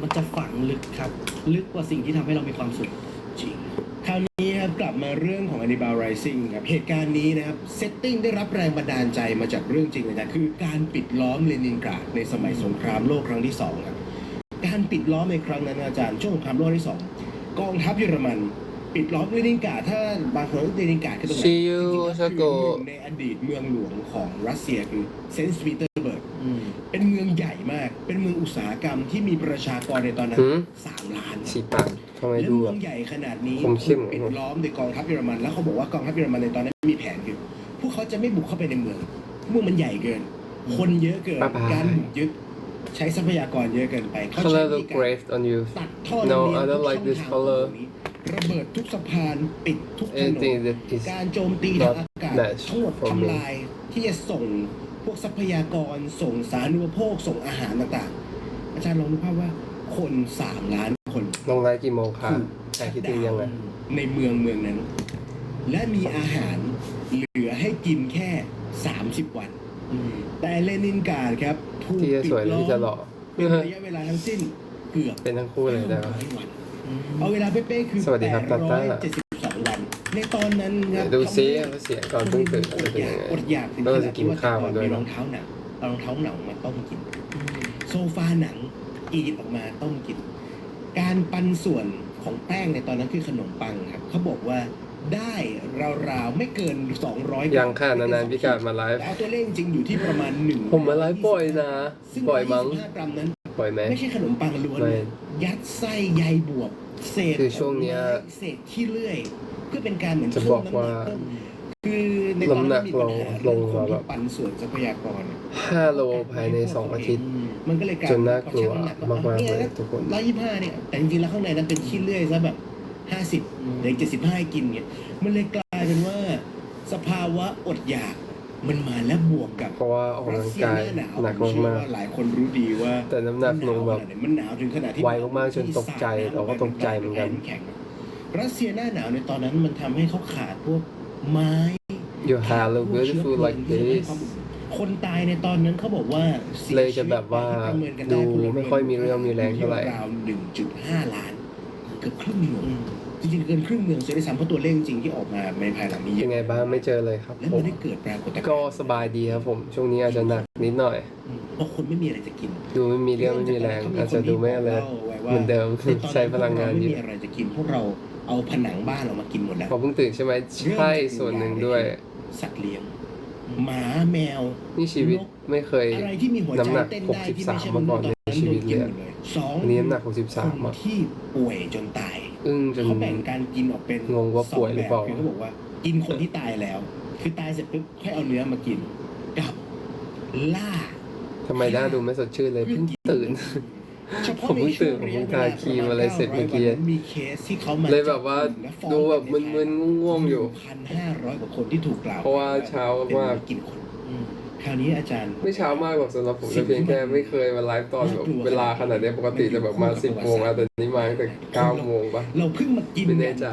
มันจะฝังลึกครับ ลึกกว่าสิ่งที่ทำให้เรามีความสุข จริงคราวนี้ครับกลับมาเรื่องของ Hannibal Rising ครับเหตุการณ์นี้นะครับเซตติ้งได้รับแรงบันดาลใจมาจากเรื่องจริงเลยนะคือการปิดล้อมเลนินกราดในสมัยสงครามโลกครั้งที่2ครับการปิดล้อมในครั้งนั้นอาจารย์ช่วงสงครามโลกที่2กองทัพเยอรมัน ปิดล้อมด้วยนิงการ์ดถ้าบางคนเรียกนิงการ์ดคือตรงไหน See you จริงๆแล้วคือ Sako หนึ่งในอดีตเมืองหลวงของรัสเซียคือเซนต์ปีเตอร์เบิร์ก อืม เป็นเมืองใหญ่มาก เป็นเมืองอุตสาหกรรมที่มีประชากรในตอนนั้น หืม 3 ล้าน ฉีดปากทำไม และ ดู เมื แบ อบ งใหญ่ขนาดนี้ ผมเข้ม ปิดล้อมโดยกองทัพเยอรมันแล้วเขาบอกว่ากองทัพเยอรมันในตอนนั้นมีแผนคือพวกเขาจะไม่บุกเข้าไปในเมืองมันใหญ่เกิน คนเยอะเกิน บ๊ายบาย การบุกยึดใช้ทรัพยากรเยอะเกินไปเขาใช้ color วิธี look การ great on you ตัดท่อ No, ลำเลียง I don't ทุก like ช่อง this ทาง color ของนี้ระเบิดทุกสะพานปิดทุกถนน anything that is การโจมตีทางอากาศ not ทั้งหมด for me ทำลายที่จะส่งพวกทรัพยากรส่งสาธารณูปโภคส่งอาหารต่างๆ อาจารย์ลองนึกภาพว่าคน3 ล้านคน ลงไลน์กี่โมงคะแต่คิดถึงยังไง ในเมืองนั้น และมีอาหารเหลือให้กินแค่30 วัน อืม แต่เลนินกราดครับถูก ที่จะ ปิ ส ด วยหรือ ล้อ ที่จะหล่อ มเป็นระยะเวลาทั้งสิ้นเกือบ เป็นทั้งคู่เลยนะครับ 500 วัน เอาเวลาเป๊ะๆคือ สวัสดีครับตาต้า 872 วัน ในตอนนั้นครับ ดูซิว่าเสียงก่อนเพิ่งตื่นจะเป็นยังไง อดอยากถึง แล้วเราจะกินข้าวกันด้วย มี เน ร อะ องเท้าหนังเอารองเท้าหนังมาต้มกิน โซฟาหนังอีดออกมาต้มกิน การปันส่วนของแป้งในตอนนั้นคือขนมปังครับเขาบอกว่าได้ราวๆไม่เกิน200 ยังค่ะนานๆพี่กาดมาไลฟ์ แล้วตัวเลขจริงอยู่ที่ประมาณ1 ผมมาไลฟ์บ่อยนะ ซึ่ง บ่อยมั้ง 125 กรัมนั้น บ่อยไหม ไม่ใช่ขนมปังล้วน ไม่ ยัดไส้ใยบวบเศษ คือช่วงเนี้ย ผลไม้เศษขี้เลื่อย เพื่อเป็นการเหมือน จะบอกว่า เพิ่มน้ำหนักเพิ่มคือในตอน น้ำหนั นั้น ก มีปัญหา ล เรื่อง งคน แบ ที่ บ ปันส่วนทรัพยากร 5 โลภายใน 2 อาทิตย์ มันก็เลยกลาย จนน่ากลัวมากๆเลยทุกคน 125เนี่ยแต่จริงๆแล้วข้างในนั้นเป็นขี้เลื่อยซะแบบ50หรือ75ให้กินเนี่ยมันเลยกลายเป็นว่าสภาวะอดอยากมันมาแล้วบวกกับ เพราะว่าออกกำลังกายหนัก ผมเชื่อ มาก ว่าหลายคนรู้ดีว่า ๆแต่น้ำหนักลงแบบ มันหนาวถึงขนาดที่ ไวมากๆจนตกใจเราก็ตกใจเหมือนกัน แข็งรัสเซียหน้าหนาวในตอนนั้นมันทำให้เขาขาดพวกไม้ Your hair look beautiful like this คนตายในตอนนั้นเขาบอกว่าสี เลยจะแบบว่า ประเมินกัน ดู พลเรือน ไม่ค่อยมีเรี่ยวมีแรงเท่าไหร่ ราว1.5 ล้านเกือบครึ่งเมืองจริงๆเกินครึ่งเมืองเสียด้วยซ้ำเพราะตัวเลขจริงที่ออกมาในภายหลังนี้เย ยั อะ งไงบ้างไม่เจอเลยครับ แล้ว ผ มัน ม ได้เกิดปรากฏการณ์ ก็สบายดีครับผม ช่วงนี้อาจจะหนักนิดหน่อย เพราะคนไม่มีอะไรจะกิน ดูไม่มีเรี่ยวไม่มีแรง อาจจะดูไม่อะไรเหมือนเดิม ใช้พลังงาน ไม่ เย มี อะ อะไรจะกินพวกเราเอาผนังบ้านเรามากินหมดแล้ว พอเพิ่งตื่นใช่ไหมใช่ส่วนหนึ่งด้วย สัตว์เลี้ยงหมาแมว นี่ชีวิตไม่เคย อะไรที่มีหัวใจ น้ำหนัก เต้นได้ที่ไม่ใช่ 63มาก่อนในชีวิตเลย สอง อันนี้น้ำหนัก คน 63อ่ะ ที่ป่วยจนตาย อึ้งจน เขาแบ่งการกินออกเป็น งงว่าป่วยหรือเปล่า สงแบบคือเขาบอกว่ากินคนที่ตายแล้ว คือตายเสร็จปุ๊บค่อยเอาเนื้อมากินกับล่า ทำไมหน้าดูไม่สดชื่นเลยเพิ่งตื่น เฉพาะ ผมเพิ่งตื่น ใน ผมเพิ่ง ช่ว ทาครีมอะไรเสร็จเมื่อกี้ 900วันมีเคสที่เขามา เลยแบบว่าดูแบบมึนๆง่วงๆอยู่ 1,500 กว่าคนที่ถูกกล่าว เพราะว่าเช้ามาก เป็นกินคนคราวนี้อาจารย์ ไม่เช้ามากหรอกสำหรับผมแต่เพียงแค่ไม่เคยมาไลฟ์ตอนแบบเวลาขนาดนี้ปกติจะแบบมา10 โมงอะแต่นี้มาตั้งแต่9 โมงปะ เราเพิ่งมากิน ไม่แน่ใจ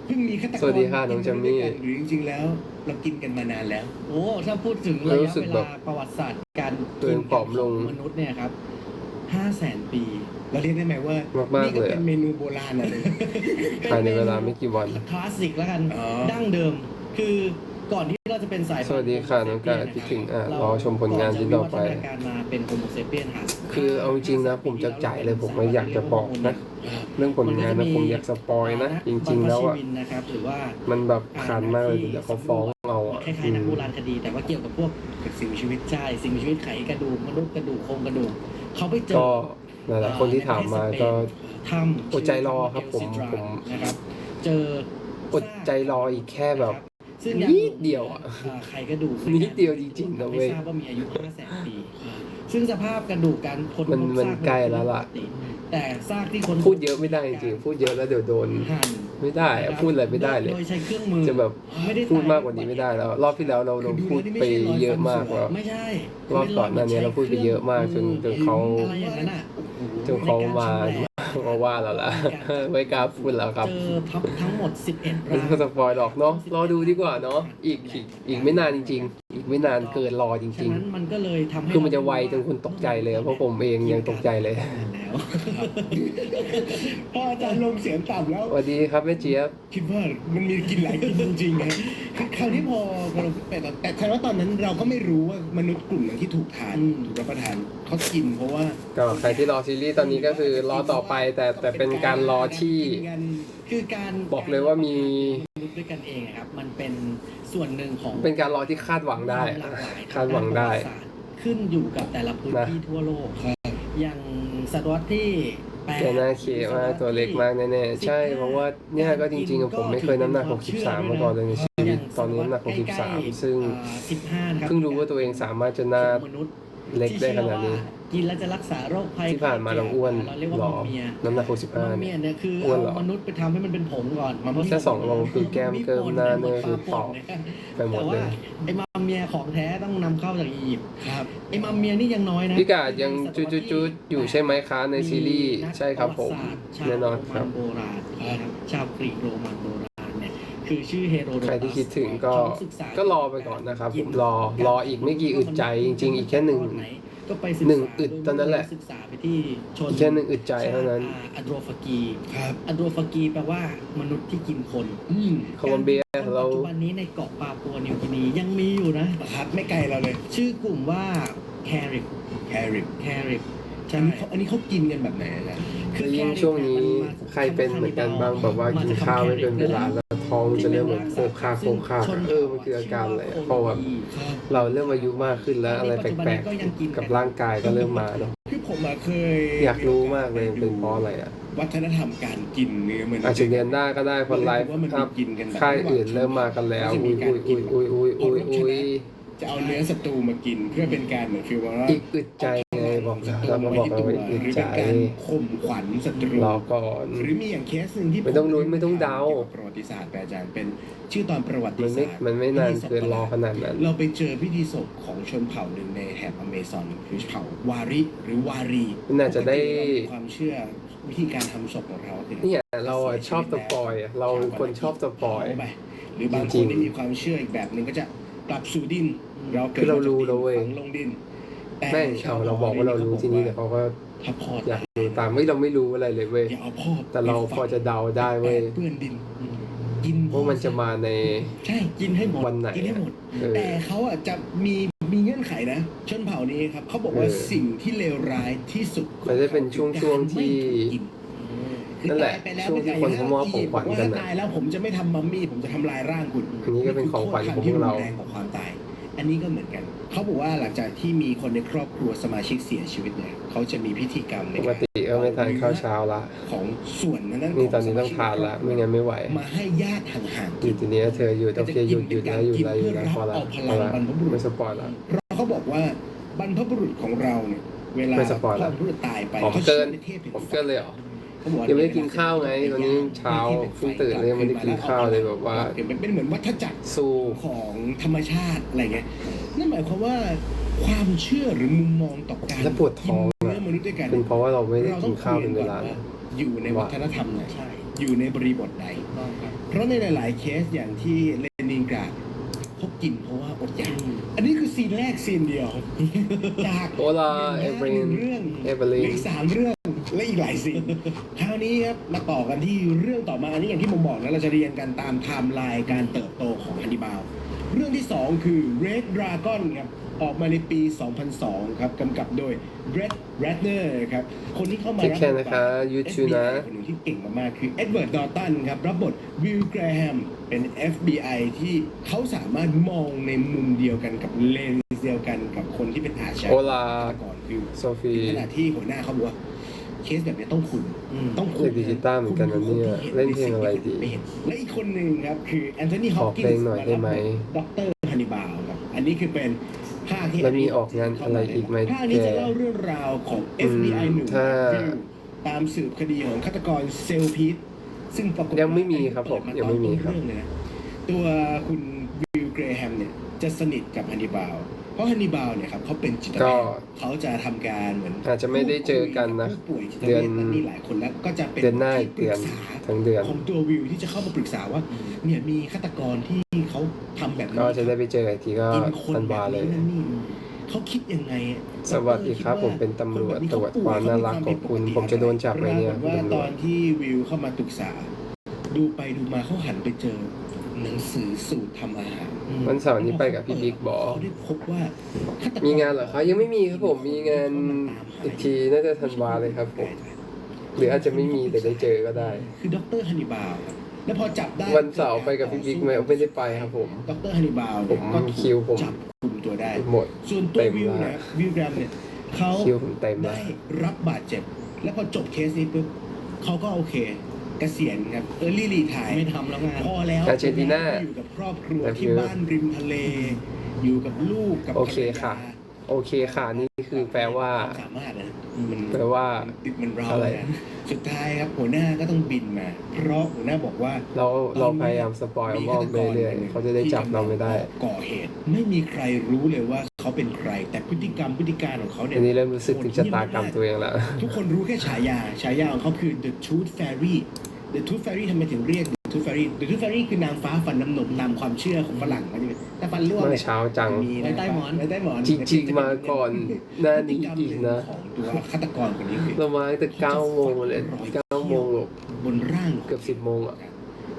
เพิ่งมีฆาตกร สวัสดีค่ะน้องจัมมี่ หรือจริงๆแล้วเรากินกันมานานแล้ว โอ้ถ้าพูดถึงระ รู้ ยะ สึก เว แบ ลา บ ประวัติศาสตร์การ ตัวเองผอมลง ของมนุษย์เนี่ยครับ 500,000 ปี เราเรียกได้ไหมว่าม ากๆ นี่ก็ เลย เป็ อะ นเมนูโบราณอะไร ภายในเวลาไม่กี่วัน คลาสสิกแล้วกัน อ๋อ ดั้งเดิม คือก่อนที่เราจะเป็นสายพันธุ์ สวัสดีค่ะน้องกาคิดถึงรอชมผลงานที่ต่อไป ก่นจะวิวัฒนาการมาเป็นโฮโมเซเปียนหา คือเอาจริงนะผมจะจ่ายเลยผมไม่อยากจะบอกนะ เรื่องผลงานนะผมอยากสปอยนะ จริงๆแล้วอ่ะ บรรพชีวินนะครับหรือว่า มันแบบคันมากเลยเดี๋ยวเขาฟ้องเอาอ่ะ คล้ายๆหนังโบราณคดี แต่ว่าเกี่ยวกับพวก เป็นสิ่งมีชีวิต ใช่สิ่งมีชีวิตไขกระดูกมนุษย์กระดูกโครงกระดูกเขาไปเจอ ก็หลายๆคนที่ถามมาก็ ถ้ำ อดใจรอครับผม นะครับ เจอ อดใจรออีกแค่แบบ ซึ่ง นิดเดียวอะ ไขกระดูก นิดเดียวจริงๆนะเว้ย ไม่ทราบว่ามีอายุ 500,000 ปี ซึ่งสภาพกระดูกการคนพบ มัน ซาก ใกล้แล้วล่ะ แต่ซากที่คน พูดเยอะไม่ได้จริงๆพูดเยอะแล้วเดี๋ยวโดน หั่น ไม่ได้อะพูดอะไรไม่ได้เลย โดยใช้เครื่องมือ จะแบบ ไม่ได้ พูดมากกว่านี้ไม่ได้แล้ว รอบที่แล้วเราพูดไปเยอะมากแล้ว ไม่ใช่ รอบก่อนหน้านี้เราพูดไปเยอะมากจนเขา อะไรอย่างนั้นอ่ะ จนเขามาว่าเราละไม่กล้าพูดแล้วครับ เจอทั้งหมด 11 ไม่ ราย ต้องสปอยหรอกเนาะรอดูดีกว่าเนาะอีกไม่นานจริงๆ อีกไม่นานเกินรอจ ฉะ ริง นั้นมันก็เลยทำให้ ๆ คือมันจะไวจนคุณตกใจเลยเพราะผมเองยังตกใจเลย แล้ว พออาจารย์ลงเสียงต่ำแล้ว สวัสดีครับแม่เจี๊ยบ คิดว่ามันมีกินหลายกินจริงๆนะคือ คราวนี้พอเราขึ้นไปแต่แสดงว่าตอนนั้นเราก็ไม่รู้ว่ามนุษย์กลุ่มนั้นที่ถูกทานถูกรับประทานเขากินเพราะว่า ก็ใครที่รอซีรีส์ตอนนี้ก็คือรอต่อไปแต่เป็นการรอที่ คือการ บอกเลยว่ามี มนุษย์ด้วยกันเองอะครับมันเป็นส่วนหนึ่งของ เป็นการรอที่คาดหวังได้ หลากหลาย คาดหวังได้ ทางด้านประวัติศาสตร์ขึ้นอยู่กับแต่ละพื้นที่ทั่วโลกอย่างศตวรรษที่8 แกน่าเคมากตัวเล็กมากแน่ๆใช่เพราะว่าเนี่ยก็จริงๆผมไม่เคยน้ำหนัก63มาก่อนเลยในชีวิตตอนนี้น้ำหนัก63ซึ่ง 15นะครับ เพิ่งรู้ว่าตัวเองสามารถจะหน้า ของมนุษย์ เล็กได้ขนาดนี้ กินแล้วจะรักษาโรคภัย ที่ผ่านมาเราอ้วน เราเรียกว่า หรอ มัมเมีย น้ำหนัก มัม 65 เมี เนี่ย ย เนี่ยคือ อ้วนเหรอ เอามนุษย์ไปทำให้มันเป็นผงก่อน แค่2 โลคือแก้มเกิมหน้าเนื้อคือปอกไปหมด แต่ เล ว่าย ไอ้มัมเมียของแท้ต้องนำเข้าจากอียิปต์ ครับ ไอ้มัมเมียนี่ยังน้อยนะ พี่กาดยังจุดๆๆอยู่ใช่ไหมคะในซีรีส์ใช่ครับผมแน่นอนครับ โบราณนะครับชาวกรีกโรมันโบราณเนี่ยคือชื่อเฮโรโดตัส ใครที่คิดถึงก็รอไปก่อนนะครับผมรออีกไม่กี่อึดใจจริงๆอีกแค่หนึ่ง ก็ไปศึกษา หนึ่งอึดเท่านั้นแหละ ศึกษาไปที่ชน อีกแค่หนึ่งอึดใจเท่านั้น อันโดรฟากี ครับ อันโดรฟากีแปลว่ามนุษย์ที่กินคน โคลอมเบียเรา ปัจจุบันนี้ในเกาะปาปัวนิวกินียังมีอยู่นะ ครับไม่ไกลเราเลย ชื่อกลุ่มว่าแคริก แคริก แคริก อันนี้เขากินกันแบบไหนอาจารย์ ยิ่งช่วงนี้ใครเป็นเหมือนกันบ้างแบบว่ากินข้าวไม่เป็นเวลาแล้วท้องจะเริ่มเหมือนโคกคามันคืออาการอะไรเพราะว่าเราเริ่มอายุมากขึ้นแล้วอะไรแปลกๆกับร่างกายก็เริ่มมาเนาะ คือผมเคย อยากรู้มากเลยเป็นเพราะอะไรอ่ะ วัฒนธรรมการกินเนื้อมัน อาจจะเรียนได้ก็ได้คนไลฟ์ ว่ามัน ครับ กินกันแบบ ค่ายอื่นเริ่มมากันแล้วอุ้ย จะเอาเนื้อศัตรูมากินเพื่อเป็นการเหมือนฟีลว่า อีกอึดใจไงบอกแล้วมาบอกเราว่าอึด หรือ ใจ เป็นการข่มขวัญศัตรู รอก่อน หรือมีอย่างเคสหนึ่งที่ ไม่ต้องลุ้นไม่ต้องเดา กี่ยวกับประวัติศาสตร์แต่อาจารย์เป็นชื่อตอนประวัติ มัน ศา ไม่ สตร์ มันไม่นานเกินรอขนาดนั้น เราไปเจอพิธีศพของชนเผ่าหนึ่งในแถบอเมซอนคือเผ่าวาริหรือวารี น่าจะได้ ปกติเรามีความเชื่อวิธีการทำศพของเราคือ เนี่ยเราอะชอบสปอยอะเราเป็นคนชอบสปอย เผาไปหรือบางค จริ น งๆ ที่มีความเชื่ออีกแบบหนึ่งก็จะกลับสู่ดิน เราเกิด คือเรารู้แล้วเว้ย ฝังลงดินแต่ แม่งเราบอกว่าเรารู้ที่นี่แต่เขาก็ ถ้าพอ อยากรู้ตามไม่เราไม่รู้อะไรเลยเว้ย อย่าเอาพ่อ แต่เราพอจะเดาได้เว้ย เปื้อนดินกิน ว่ามันจะมาใน ใช่กินให้หมด วันไหน กินให้หมด เออ แต่เขาอ่ะจะมีเงื่อนไขนะชนเผ่านี้ครับเขาบอกว่า เออ สิ่งที่เลวร้ายที่สุด มันจะเป็นช่วงๆที่ นั่นแหละ คือตายไปแล้ว ช่วงที่คนเขามอบของขวัญกัน บอก น่ะ ว่าตายแล้วผมจะไม่ทำมัมมี่ผมจะทำลายร่างคุณ อันนี้ก็เป็นของขวัญของพวกเรา ที่รุนแรงกว่าความตาย อันนี้ก็เหมือนกัน เขาบอกว่าหลังจากที่มีคนในครอบครัวสมาชิกเสียชีวิตเนี่ยเขาจะมีพิธีกรรมใน ปก การ ติก็ไม่ทานข้าวเช้าละ ของส่วนนั้น นี่ตอนนี้ต้องทานละไม่งั้นไม่ไหว มาให้ญาติห่างๆ อ กิ ยู่ น ทีนี้เธอหยุดโอเคหยุดนะหยุดแล้วพอละไม่สปอยละ เพราะเขาบอกว่าบรรพบุรุษของเราเนี่ยเวลา ไม่สปอยล์ พ่ ละ อบุรุษตายไป ผม เขา เกิ เชื่อน ในเทพแห่ง ผมเกินเลยเหรอ เขาบอกว่า ยังไม่ได้กินข้าวไงตอนนี้เช้าเพิ่งตื่นเลยยังไม่ได้กินข้าวเลยแบบว่า เป็นเหมือนวัฏจักร สู้ ของธรรมชาติอะไรเงี้ยนั่นหมายความว่าความเชื่อหรือมุมมองต่อการ และปวดท้อง กิน อะ เนื้อมนุษย์ด้วยกัน เป็นเพราะว่าเราไม่ได้ เรา กิ ต้อน ง ข้าว คุย เป็ กัน น เว ก่อน ลา ว่าอยู่ในวัฒนธรรมไหน ใช่ อยู่ในบริบทใด ต้องครับ เพราะในหลาย ๆ เคสอย่างที่เลนินกราดเขากินเพราะว่าอดอยากอันนี้คือซีนแรกซีนเดียวจาก โอลาเอเบริน เรื่อง เอเบริ เหลื น ออีก3เรื่องและอีกหลายซีนคราวนี้ครับมาต่อกันที่เรื่องต่อมาอันนี้อย่างที่ผมบอกนะเราจะเรียงกันตามไทม์ไลน์การเติบโตของฮันนิบาลเรื่องที่ 2 คือ Red Dragon ครับออกมาในปี 2002 ครับกำกับโดย Brett Ratner ครับคนที่เข้ามา เทคแคร์นะคะ YouTube นะ FBI คนหนึ่งที่เก่งมากๆคือเอ็ดเวิร์ดดอร์ตันครับรับบทวิลแกรแฮมเป็น FBI ที่เขาสามารถมองในมุมเดียวกันกับเลนส์เดียวกันกับคนที่เป็นอาชญากร โอลา ก่อนคือ โซฟี ขณะที่หัวหน้าเขาบอกว่าเคสแบบนี้ต้องคุณ ต้อง เล่นดิจิตอลเหมือนกันนะเนี่ยเล่นเพลงอะไรดี และอีกคนหนึ่งครับคือแอนโทนีฮ ข อ อ ปกิ เพ น ลง ส์ หน่อยได้ไหม ด็อกเตอร์ฮันนิบาลครับอันนี้คือเป็นภาคที่ แล้วมีออกงานอะไรอีกไหม ภาคนี้จะเล่าเรื่องราวของ FBI หนึ่ง ถ้า ตามสืบคดีของฆาตกรเซลพีทซึ่งปรากฏ ยังไม่มีครับผมยังไม่มีครับ เปิดาตอนต้นเองเลยนะตัวคุณวิลเกรแฮมเนี่ยจะสนิทกับฮันนิบาลเพราะฮันนิบาลเนี่ยครับเขาเป็นจิตแพ ก็ ทย์เขาจะทำการเหมือน อาจจะไม่ได้เจอกันนะ ผู้ป่วยจิต เดื เว อน ชนั่นนี่หลายคนแล้วก็จะเป็น เดือนหน้าอีก ที่ป เดื รึ อน กษา ทั้งเดือน ของตัววิวที่จะเข้ามาปรึกษาว่าเนี่ยมีฆาตกรที่เขาทำแบบนี้ ก็จะได้ไปเจออีกทีก็ กินคน ธัน แบ วา บ เล นี้ ย นั่นนี่เขาคิดยังไงอะ สวัสดีครับผมเป็นตำรวจตรวจความน่ารักของคุณผมจะโดนจับไหมเนี่ย ปรากฏว่า คุณตำร ต ว อ จ นที่วิวเข้ามาปรึกษา ดูไปดูมาเขาหันไปเจอ หนังสือสูตรทำอาหาร วันเสาร์นี้ไปกับพี่บิ๊กบอ เขาได้พบว่าฆตกร มีงานเหรอคะยังไม่มีครับผมมีงานอีกทีน่าจะธันวาเลยครับผมหรืออาจจะไม่มีแต่ได้เจอก็ได้ คือดรฮันนิบาลครับแล้วพอจับได้ วันเสาร์ไปกับพี่บิ๊กไหมไม่ได้ไปครับผม ดรฮันนิบาลเนี่ยก็ถูก คิวผม จับกุมตัวได้ หมด ส่วนตัว เต็ม วิว ละ นะวิวแกรมเนี่ยเขา คิวผมเต็มละ ได้รับบาดเจ็บ แล้วพอจบเคสนี้ปุ๊บเขาก็โอเคเกษียณครับรีไทร์ ไม่ทำแล้วงาน พอแล้ว อาร์เจนตินา อยู่กับครอบครัว แบบ ที่บ้านริมทะเล อยู่กับลูกกับ โอเค ภรรยา ค่ะ โอเคค่ะนี่คือแปลว่า ความสามารถนะมัน แปลว่า มันเรา อะไร นะสุดท้ายครับหัวหน้าก็ต้องบินมา เพราะหัวหน้าบอกว่า เราพยายามสปอยล์อ้อมไปเรื่อยๆเขาจะได้จับเราไม่ได้ ก่อเหตุ ไม่มีใครรู้เลยว่าเขาเป็นใคร แต่พฤติกรรมพฤติการของเขาเนี่ย อันนี้เริ่มรู้สึกถึงชะตากรรมตัวเองแล้ว ทุกคนรู้แค่ฉายาของเขาคือ The Tooth Fairy The Tooth Fairy ทำไมถึงเรียก The Tooth Fairy The Tooth Fairy คือนางฟ้าฟันน้ำนมตามความเชื่อของฝรั่งมันจะเป็นถ้าฟันร่วง เมื่ เนี่ อย เช้าจัง ไว้ใต้หมอน ไว้ใต้หมอน จริงๆมาก่อนหน้านี้อีกนะ ของตัวฆาตกรคนนี้คือ เรามาตั้งแต่9 โมงเลย9 โมงหรอก บนร่าง เกือบ10 โมงอ่ะ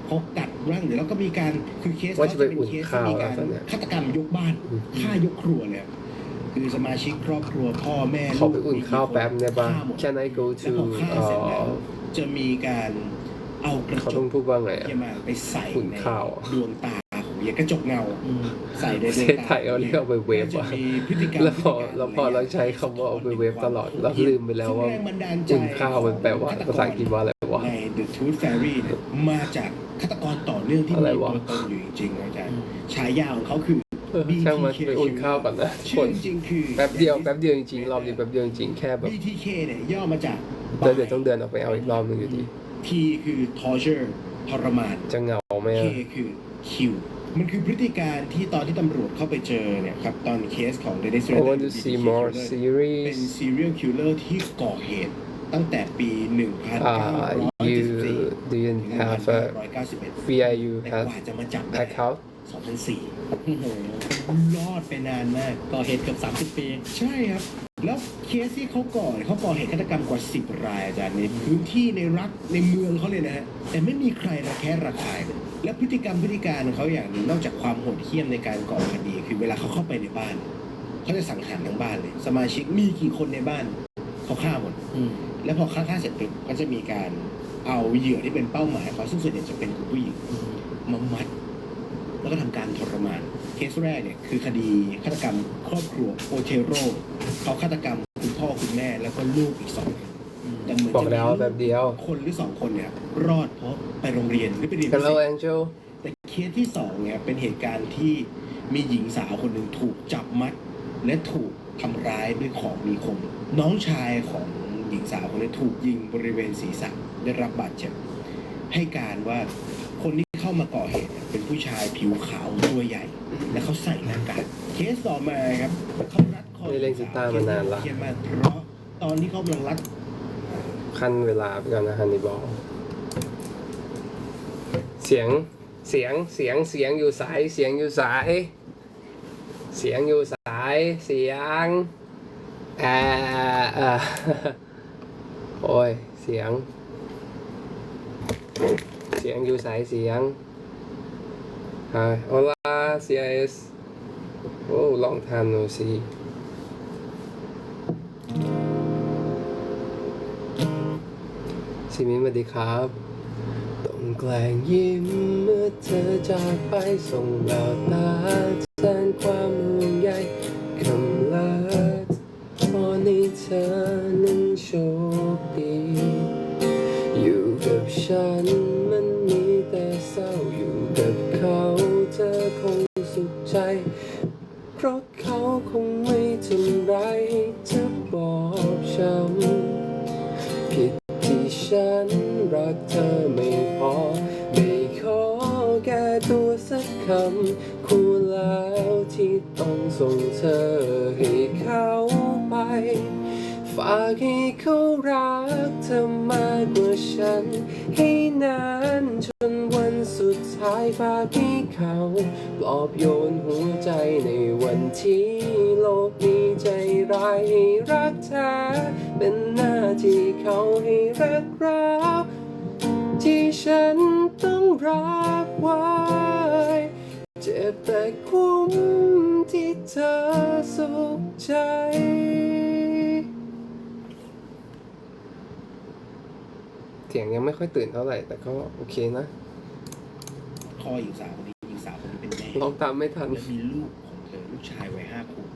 เขากัดร่างเดี๋ยวแล้วก็มีการคือเคส ว่าจะไปอุ่น เคส ข้าว ที่มีการ แล้วตอนเนี้ย ฆาตกรรมยกบ้านฆ่ายกครัวเลยคือสมาชิกครอบครัวพ่อแม่ ขอไปอุ่นข้าวแป๊บได้ปะ ฆ่าหมด Can I go แล้ว to พอฆ่าเสร็จแล้วจะมีการเอากระ เขา จ ต้อก งพูดว่าไง เย อะ มาไปใส่ อุ่น ใน ข้าว ดวงตาของเยกระจกเงา ใส่ใน ประ ดว เท ง ศ ตา ไทยเอาเรียกเอาไปเวฟ จะ อ่ะ มีพฤติกรรม แล้วพอเราใช้คำว่าเอาไปเวฟตลอดเราลืมไปแล้วว่า ซึ่งรงบันดาลใจ อุ่นข้าวมันแปลว่าภาษาอังกฤษว่าอะไรวะ ใน The Tooth Fairy เนี่ยมาจากฆาตกรต่อเนื่องที่ อะไร มี วะ ตัวตนอยู่จริงๆนะอาจารย์ฉายาของเขาคือ ช่างมันไปอุ่นข้าวก่อนนะทุก ชื่ ค อน จริงๆคือ แป๊บเดียวจริงๆรอบนี้แป๊บเดียวจริงๆแค่แบบ BTK เนี่ยย่อมาจาก เดี๋ยวต้องเดินออกไปเอาอีกรอบหนึงอยู่ดี T คือ torture ทรมาน จะเหงาไหม K อะ คือ Q มันคือพฤติการที่ตอนที่ตำรวจเข้าไปเจอเนี่ยครับตอนเคสของ Dennis I Rader want to see more เป็น series serial killer ที่ก่อเหตุตั้งแต่ปี you 1974 do you ถึง have a 1991 VIU แต่ has กว่าจะมาจับได้ account 2004 โอ้โหรอดไปนานมาก ก่อเหตุเกือบ30 ปี ใช่ครับ แล้วเคสที่เขาก่อเหตุฆาตกรรมกว่า 10 รายอาจารย์ในพื้นที่ในรัฐในเมืองเขาเลยนะฮะ แต่ไม่มีใครระแคะระคายเลยและพฤติการของเขาอย่างหนึงนอกจากความโหดเหี้ยมในการก่อคดี คือเวลาเขาเข้าไปในบ้าน เขาจะสังหารทั้งบ้านเลย สมาชิกมีกี่คนในบ้านเขาฆ่าหมด แล้วพอฆ่าเสร็จปุ๊บก็จะมีการเอาเหยื่อที่เป็นเป้าหมายเขาซึ่งส่วนใหญ่จะเป็นคุณผู้หญิงมามัด แล้วก็ทำการทรมาน เคสแรกเนี่ยคือคดีฆาตกรรมครอบครัวโอเทโรเขาฆาตกรรมคุณพ่อคุณแม่แล้วก็ลูกอีก2 คนแต่เหมือน บอก จะ แล้ว มี แบบเดียว คนหรือ2 คนเนี่ยรอดเพราะไปโรงเรียนหรือไปเรียนพิ Hello เศษ Angel แต่เคสที่2เนี่ยเป็นเหตุการณ์ที่มีหญิงสาวคนหนึ่งถูกจับมัด และถูกทำร้ายด้วยของมีคม น้องชายของหญิงสาวคนนี้ถูกยิงบริเวณศีรษะได้รับบาดเจ็บ ให้การว่าคนที่เข้ามาก่อเหตุเนี่ยเป็นผู้ชายผิวขาวตัวใหญ่ และเขาใส่หน้ากากเคสต่อมาครับเขารัดคอ ไม่เล่นกีตาร์มานานละ เครียดมากเพราะตอนที่เขากำลังรัด ขั้นเวลาไปก่อนนะฮันนี่บอกเสียงอยู่สายเสียงอยู่สายโอ้ยเสียงอยู่สายเสียง Hi hola CIS oh long time no see ซิมินสวัสดีครับต้องแกล้งยิ้มเมื่อเธอจากไปส่งแววตาแทนความห่วงใยคำลาพอในเธอนั้นโชคดีอยู่กับฉันมันมีแต่เศร้าอยู่กับเขาเธอคงสุขใจเพราะเขาคงไม่ทำร้ายให้เธอบอบช้ำผิดที่ฉันรักเธอไม่พอไม่ขอแก้ตัวสักคำคู่แล้วที่ต้องส่งเธอให้เขาไปฝากให้เขารักเธอมากกว่าฉันให้นานจนวันสุดท้ายฝากให้เขาปลอบโยนหัวใจในวันที่โลกนี้ใจร้ายให้รักเธอเป็นหน้าที่เขาให้รักเราที่ฉัน ต้องรับไว้เจ็บแต่คุ้มที่เธอสุขใจเสียงยังไม่ค่อยตื่นเท่าไหร่แต่ก็โอเคนะ คอหญิงสาวคนนี้หญิงสาวคนนี้เป็นแม่ ลองตามไม่ทัน และมีลูกของเธอลูกชายวัย5 ขวบ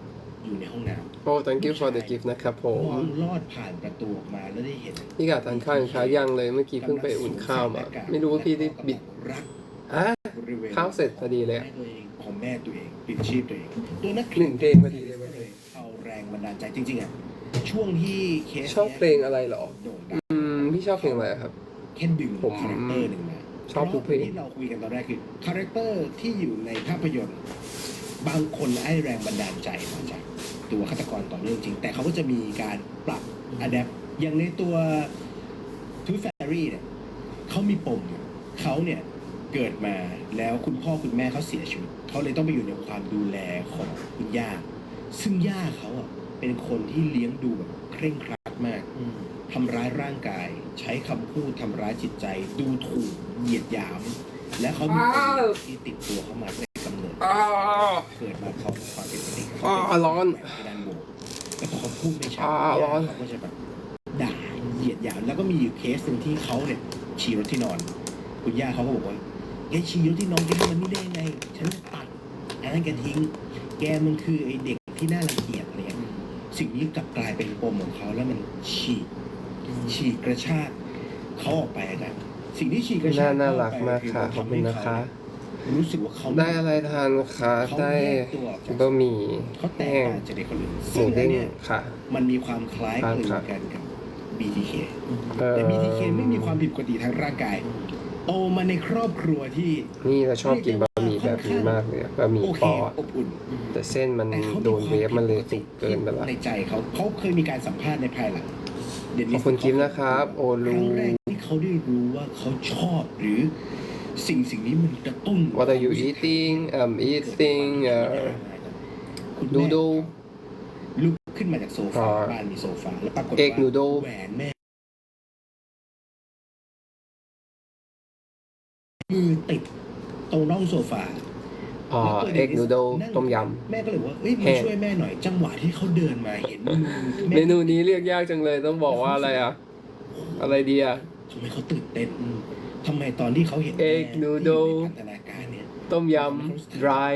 อยู่ในห้องน้ำ โอ้ thank you for the gift นะครับผม มองลอดผ่านประตูออกมาแล้วได้เห็น พี่กาทานข้าวยังคะยังเลยเมื่อกี้เพิ่งไปอุ่นข้าวมา ไม่รู้ว่าพี่ได้บิด รัก อ่ะ บริเวณ ข้าวเสร็จพอดีเลย แม่ตัวเอง ของแม่ตัวเองปิดชีพตัวเองตัวนัก หนึ่งเพลงพอดีเลยเว้ย เอาแรงบันดาลใจจริงๆอ่ะช่วงที่เคส ชอบเพลงอะไรเหรอ โด่งดัง พี่ชอบเพลงอะไรครับ แค่ดึง ผม คาแรคเตอร์หนึ่งมา ชอบทุกเพลง ที่เราคุยกันตอนแรกคือคาแรคเตอร์ที่อยู่ในภาพยนตร์ บางคนให้แรงบันดาลใจมาจากตัวฆาตกรต่อเนื่องจริง แต่เขาก็จะมีการปรับอะแดปอย่างในตัวทูตแฟรี่เนี่ยเขามีปมอยู่เขาเนี่ยเกิดมาแล้วคุณพ่อคุณแม่เขาเสียชีวิตเขาเลยต้องไปอยู่ในความดูแลของคุณย่าซึ่งย่าเขาอ่ะเป็นคนที่เลี้ยงดูแบบเคร่งครัดมาก ทำร้ายร่างกาย ใช้คำพูดทำร้ายจิตใจ ดูถูกเหยียดหยาม และเขามีปมที่ติดตัวเขามาในกำเนิดเกิดมาเขาความเป็นปกติเขาเป็น ร้อน ด้านบวกแล้วพอเขาพูดไม่ชัด ร้อน เขาก็จะแบบด่าเหยียดหยามแล้วก็มีอยู่เคสหนึ่งที่เขาเนี่ยฉี่รถที่นอน คุณย่าเขาก็บอกว่าแกฉี่รถที่นอนแกทำมันนี่ได้ยังไง ฉันจะตัดอันนั้นแกทิ้ง แกมันคือไอเด็กที่น่ารังเกียจอะไรเงี้ยสิ่งนี้กลับกลายเป็นปมของเขาแล้วมันฉีกกระชากเขาออกไปอาจารย์สิ่งที่ฉีกกระชาก น่ารักมากค่ะขอบคุณนะคะ รู้สึกว่าเขา ได้อะไรทานคะ เขา ได้ แยกตัวออกจาก บะหมี่ เขาแตก แห้ง ต่างจากเด็กคนอื่น ห ซึ่ มู งอั เด้ น ง เนี้ย ค่ะ มันมีความคล้ายคลึง ครับ กันกับ BTK เออ แต่ BTK ไม่มีความผิดปกติทางร่างกายโตมาในครอบครัวที่ นี่เราชอบกินบะหมี่แบบนี้มากเลยอะบะหมี่ โอเค ปอ อบอุ่น แต่เส้นมัน แต่เขา โดนเวฟมันเลยสุกเกินไปละ ในใจเขาเคยมีการสัมภาษณ์ในภายหลังเดน ข นิ อบ ส คุณกิฟต์นะครับ โอ ค ลู รั้งแรกที่เขาได้รู้ว่าเขาชอบหรือสิ่งนี้มันกระตุ้น What are you eating I'm eating คุณแม่ noodle ลุกขึ้นมาจากโซฟา อ่า บ้านมีโซฟาแล้วปรากฏ egg ว่า noodle แหวนแม่มือติดตรงร่องโซฟา เอ็กนูโดต้มย แม่ก็เลยว่าเอ้ย แห้ มาง ช่วยแม่หน่อยจังหวะที่เขาเดินมาเห็นมือ ำเมนูนี้เรียกยากจังเลยต้องบอกว่าอะไรอ่ะ อะไรดีอ่ะ ทำไมเขาตื่นเต้นทำไมตอนที่เขาเห็น Egg แม่ noodle ที่อยู่ในพัฒนาการเนี่ย ต้มยำ dry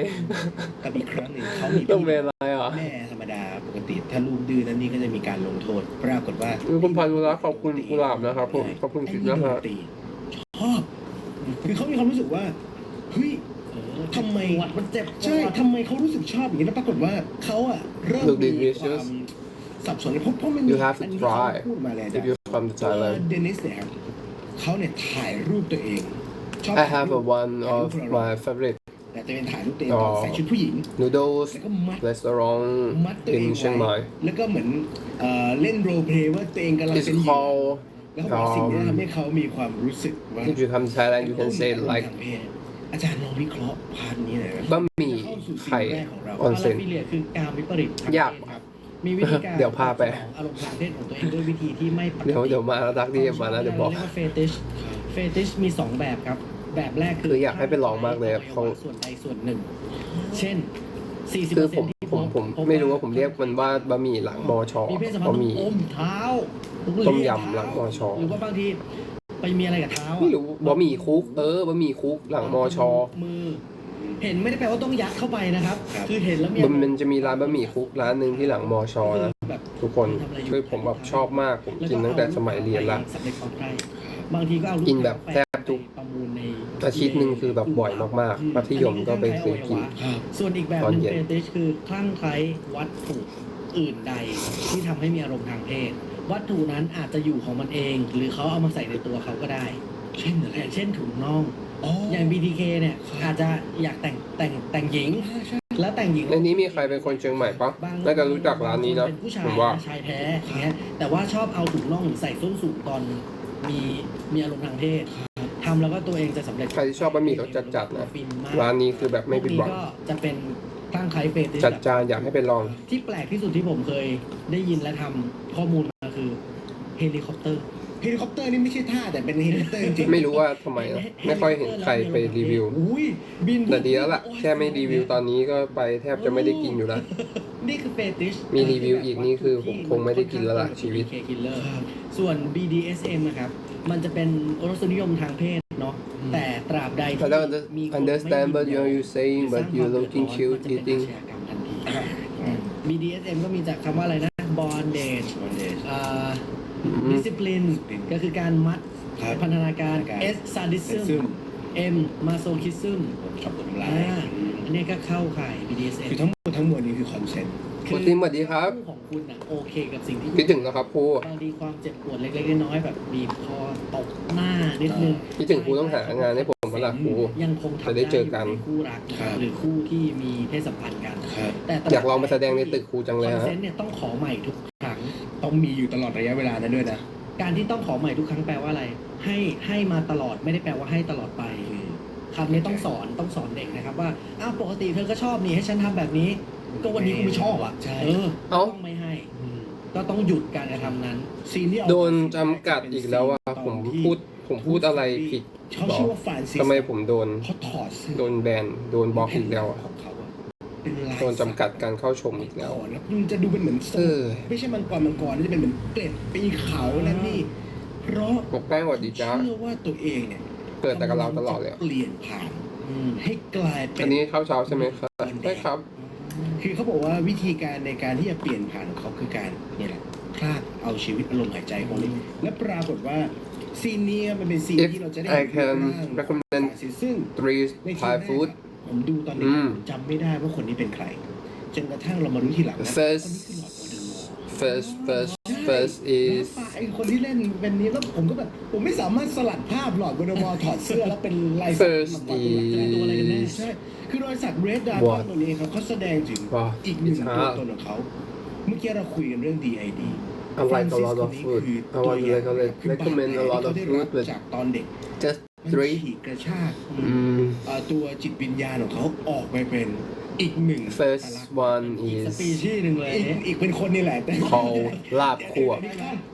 กับอีกครั้งหนึ่งเขามี ต้องเป็นอะไรอ่ะ แม่ธรรมดาปกติถ้าลูกดื้อนั้นนี่ก็จะมีการลงโทษปรากฏว่า คุณพันธุรักษ์ขอบคุณกุหลาบนะครับผมขอบคุณกิฟต์นะฮะ ไอ้นี่โดนตีชอบคือเขามีความรู้สึกว่าเฮ้ยทำไม ปวดมันเจ็บ ใช่ทำไมเขารู้สึกชอบอย่างนี้แล้วปรากฏว่าเขาอะเริ่ม Look มี delicious ความสับสนเพราะมัน You have to อันนี้ try เขาพูดมาเลย if you come to ตัว Thailand เดนิสเนี่ยครับเขาเนี่ยถ่ายรูปตัวเองชอบ I have a one of my favorite แต่จะเป็นถ่ายรูปตัวเองตอนใส่ชุดผู้หญิง noodles แล้วก็มัด restaurant มัดตัวเอง in Chiang ไว้ Mai แล้วก็เหมือนเล่นโรลเพลย์ว่าตัวเองกำลัง it's เป็นเหยื่อ called แล้วเขาบอกสิ่งนี้ทำให้เขามีความรู้สึกว่า if you come to Thailand you can say like อาจารย์ลองวิเคราะห์พาร์ทนี้หน่อย บะหมี่ไข่ออนเซ็น พาราฟิเลียคือการวิปริตทางเพศ ยาก ครับมีวิธีการ เดี๋ยวพาไป อารมณ์ทางเพศของตัวเองด้วยวิธีที่ไม่ปกติ เดี๋ยวมาแล้วดักที่มาแล้วเดี๋ยวบอก เรียกว่าเฟติชมี 2 แบบครับ แบบแรก คืออยากให้ไปลองมากเลย อวั เขา ยวะส่วนใดส่วนหนึ่ง เช่น 40% คือผม ที่ ผมไม่รู้ว่าผมเรียกมันว่าบะหมี่หลังมอชอ มีเพศสัมพัน บะ ธ์ หมี่ อมเท้า ต้มยำหลังมอชอ หรือว่าบางทีไปมีอะไรกับเท้า ไม่รู้บะหมี่คุกบะหมี่คุกหลังมอชอ มือ เห็นไม่ได้แปลว่าต้องยัดเข้าไปนะครับ คือเห็นแล้วมี มันจะมีร้านบะหมี่คุกร้านหนึ่งที่หลังมอชอนะ แบบ ทุกคนคือผมแบบชอบมากผมกินตั้งแต่สมัยเรียนละ สำเร็จความใคร่บางทีก็เอารูป กินแบบแทบทุก ประมูลใน อาทิตย์หนึ่งคือแบบบ่อยมากๆมัธยมก็ไปซื้อกิน ส่วนอีกแบบ ตอน หนึง เย็น เฟติชคือคลั่งไคล้วัตถุอื่นใดที่ทำให้มีอารมณ์ทางเพศ วัตถุนั้นอาจจะอยู่ของมันเอง หรือเขาเอามาใส่ในตัวเขาก็ได้ เช่นอะไรเช่นถุงน่องอย่าง BTK เนี่ยอาจจะอยากแต่งหญิง แล้วแต่งหญิง ในนี้มีใครเป็นคนเชียงใหม่ปะ บาง น่าจะรู้จักร้านนี้นะ เป็นผู้ชาย ผมว่า ชายแท้อย่างเงี้ยแต่ว่าชอบเอาถุงน่องหรือใส่ส้นสูงตอนมีอารมณ์ทางเพศทำแล้วก็ตัวเองจะสำเร็จ ใครที่ชอบบะหมี่รสจัดๆนะ ฟินมาก ร้านนี้คือแบบไม่ผิดหวัง พวกนี้ก็จะเป็นคลั่งไคล้เฟติช จัดจานอยากให้ไปลอง ที่แปลกที่สุดที่ผมเคยได้ยินและทำข้อมูลมาคือเฮลิคอปเตอร์ เฮลิคอปเตอร์นี่ไม่ใช่ท่าแต่เป็นเฮลิคอปเตอร์จริงๆ ไม่รู้ว่าทำไมนะไม่ค่อยเห็นใครไปรีวิว อุ้ยบิน แต่ดีแล้วล่ะ แค่ไม่รีวิวตอนนี้ก็ไปแทบจะไม่ได้กินอยู่แล้ว นี่คือเฟติช มีรีวิวอีกนี่คือผมคงไม่ได้กินแล้วล่ะชีวิต คิลเลอร์ส่วน BDSM นะครับ มันจะเป็นรสนิยมทางเพศเนาะแต่ตราบใด I don't understand what you're saying but you're looking cute eating BDSM ก็มีจากคำว่าอะไรนะ bondage discipline ก็คือการมัด ครับ พันธนาการ การ S sadism M masochism ชอบทำลา อ่าย อันนี้ก็เข้าข่าย BDSM คือทั้งหมดทั้งมวลนี้คือคอนเซ็ปต์ คุณติมสวัสดีครับ ของคุณอ่ะโอเคกับสิ่งที่ คิดถึงแล้วครับครู บางทีความเจ็บปวดเล็กๆน้อยๆแบบบีบคอตบหน้านิดนึง คิดถึงครูต้องหางานให้ผมเวลาครู ยังคงทำ จะได้เจอกัน ยู่ในคู่รักนะครับหรือคู่ที่มีเพศสัมพันธ์กัน ครับ แต่ อยากลองไปแสดงในตึกครูจังเลย คอน ฮะ เซนต์เนี่ยต้องขอใหม่ทุกครั้ง ต้องมีอยู่ตลอดระยะเวลานั้นด้วยนะ การที่ต้องขอใหม่ทุกครั้งแปลว่าอะไร ให้มาตลอดไม่ได้แปลว่าให้ตลอดไปคำนี้ต้องสอนเด็กนะครับว่าอ้าวปกติเธอก็ชอบนี่ให้ฉันทำแบบนี้ ก็วันนี้กูไม่ชอบอ่ะ ใช่ ก็ต้องไม่ให้ ก็ต้องหยุดการกระทำนั้น ซีนที่เอา โดนจำกัดอีกแล้วว่าผมพูดอะไรผิด เขา บอ ชื่อก ว่าฟรานซิส ทำไมผมโดน เขาถอดเสื้อ โดนแบนโดนบล็อกอีกแล้วอะ ของเขาอะเป็นลาย โดนจำกัดการเข้าชมอีกแล้ว ถอดแล้วมันจะดูเป็นเหมือนโซ่ เออ ไม่ใช่มังกรนี่จะเป็นเหมือนเกล็ดปีเขานั่นนี่เพราะ ปกแป้งสวัสดีจ้า เชื่อว่าตัวเองเนี่ย เกิดแต่กับเราตลอดเลยอะ เปลี่ยนผ่านให้กลายเป็ อั น นนี้เข้าเช้าใช่ไหมครับใช่ครับ คือเขาบอกว่าวิธีการในการที่จะเปลี่ยนผ่านของเขาคือการเนี่ยแหละคลาดเอาชีวิตอารมณ์หายใจของเด็กและปรากฏว่าซีนเนี้ยมันเป็นซีน If ที่เราจะได้ I can ร่าง recommend ซึ่ง three ในที Thai แรก food อะผมดูตอนนี้ อืม จำไม่ได้ว่าคนนี้เป็นใคร จนกระทั่งเรามารู้ทีหลังนะ First คนนี้คือหลอดวอเดอร์มอร์ first is ไอคนที่เล่นเป็นนี้แล้วผมก็แบบผมไม่สามารถสลัดภาพหลอดวอเดอร์มอร์ถอดเสื้อแล้วเป็นลายสัก First ตัวอะไรกันแน่ is ใช่คือรอยสักเรดดาร์ What? ตัวนี้ครับเขาแสดงถึง Wow, อีกหนึ่ง it's ตัว hard. ตนของเขา เมื่อกี้เราคุยกันเรื่อง DID I like a lot of food I want to recommend a lot of food but จากตอนเด็ก just มัน three ฉีกกระชาก ตัวจิตวิญญาณของเขาออกไปเป็นอีกหนึ่ง first one ส is ปีชีส์หนึ่งเลย อีกเป็นคนนี่แหละแต่ called ลาบคั่ว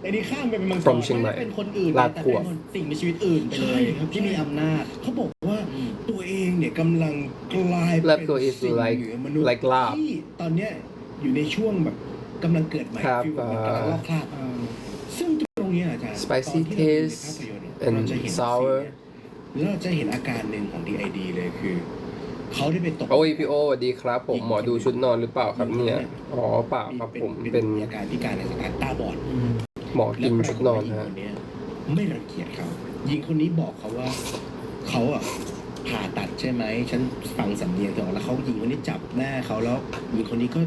แต่นี่ข้ามไปเป็นมังกร from เชียงใหม่ เป็นคนอื่น ลาบ แต่ คั่ว เป็นสิ่งมีชีวิตอื่นไปเลย ใช่ครับ ที่มีอำนาจ เขาบอกว่าตัวเองเนี่ยกำลังกลาย ลา เป็ บคั่ว is สิ่ง like เหนือมนุษย์ like ลาบ ที่ตอนเนี้ยอยู่ในช่วงแบบกำลังเกิดใหม่ ครับ ฟีลแบบมันกำลังลอกคราบซึ่งตรงเนี้ยอาจารย์ Spicy ตอนที่เราดูใน taste ภาพยนตร์เนี่ย and เราจะเห็น sour แล้วเราจะเห็นอาการหนึ่งของ DID เลยคือเขาได้ไปตก โอ้ยพี่โอสวัสดีครับ ผมหมอดูชุดนอนหรือเปล่าครับเนี่ยอ๋อเปล่าครับผมเป็น มีอาการพิการในสายตาตาบอด หมอกินชุดนอน แล้ว ฮะ ปรากฏว่าหญิงคนเนี้ยไม่รังเกียจเขาหญิงคนนี้บอกเขาว่าเขาอ่ะผ่าตัดใช่ไหมฉันฟังสำเนียงเธอออกแล้วเขาหญิงคนนี้จับหน้าเขาแล้วหญิงคนนี้ก็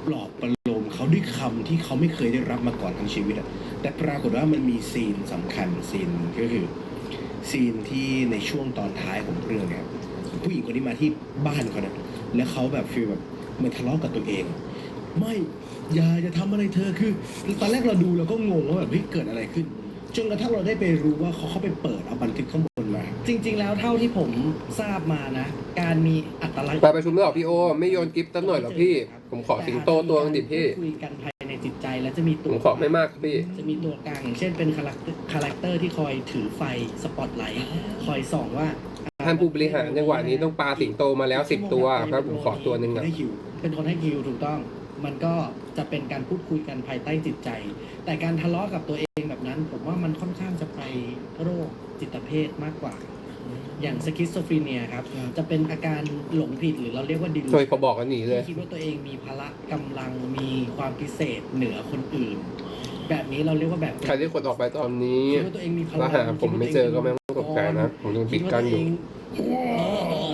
ปลอบประโลมเขาด้วยคำที่เขาไม่เคยได้รับมาก่อนทั้งชีวิตอ่ะแต่ปรากฏว่ามันมีซีนสำคัญซีนก็คือซีนที่ในช่วงตอนท้ายของเรื่องเนี่ยผู้หญิงคนนี้มาที่บ้านเขานะแล้วเขาแบบฟีลแบบเหมือนทะเลาะกับตัวเอง ไม่อย่าทำอะไรเธอคือตอนแรกเราดูเราก็งงว่าแบบเฮ้ยเกิดอะไรขึ้น จนกระทั่งเราได้ไปรู้ว่าเขาไปเปิดเอาบันทึกข้างบนมา จริง ๆ แล้วเท่าที่ผมทราบมานะ การมีอัตลักษณ์ ไปประชุมแล้วเหรอพี่โอ ไม่โยนกิฟต์ตั้งหน่อยเหรอพี่ ผมขอสิงโตตัวนึงดิพี่ คุยกันภายในจิตใจแล้วจะมีตั ผ ว มขอไม่มากพี่ จะมีตัวกลางอย่างเช่นเป็นคาแรคเตอร์ที่คอยถือไฟสปอตไลท์คอยส่องว่า ท่านผู้บริหารจังหวะนี้ต้องปาสิงโตมาแล้ว10 ตัวครับผมขอตัวหนึ่งอ่ะ ได้คิว เป็นคนให้คิวถูกต้อง มันก็จะเป็นการพูดคุยกันภายใต้จิตใจ แต่การทะเลาะกับตัวเองแบบนั้น ผมว่ามันค่อนข้างจะไปโรคจิตเภทมากกว่า อย่างสคิสโซฟรีเนียครับ จะเป็นอาการหลงผิดหรือเราเรียกว่าดิลู ช่วยเขาบอกกันหนีเลย ที่คิดว่าตัวเองมีพละกำลังมีความพิเศษเหนือคนอื่น แบบนี้เราเรียกว่าแบบ ใครที่กดออกไปตอนนี้ คิดว่าตัวเองมีพ แล้ว ลัง หาผมไม่เจอก็ไม่ต้องตกใจนะผมยังปิดกั้นอยู่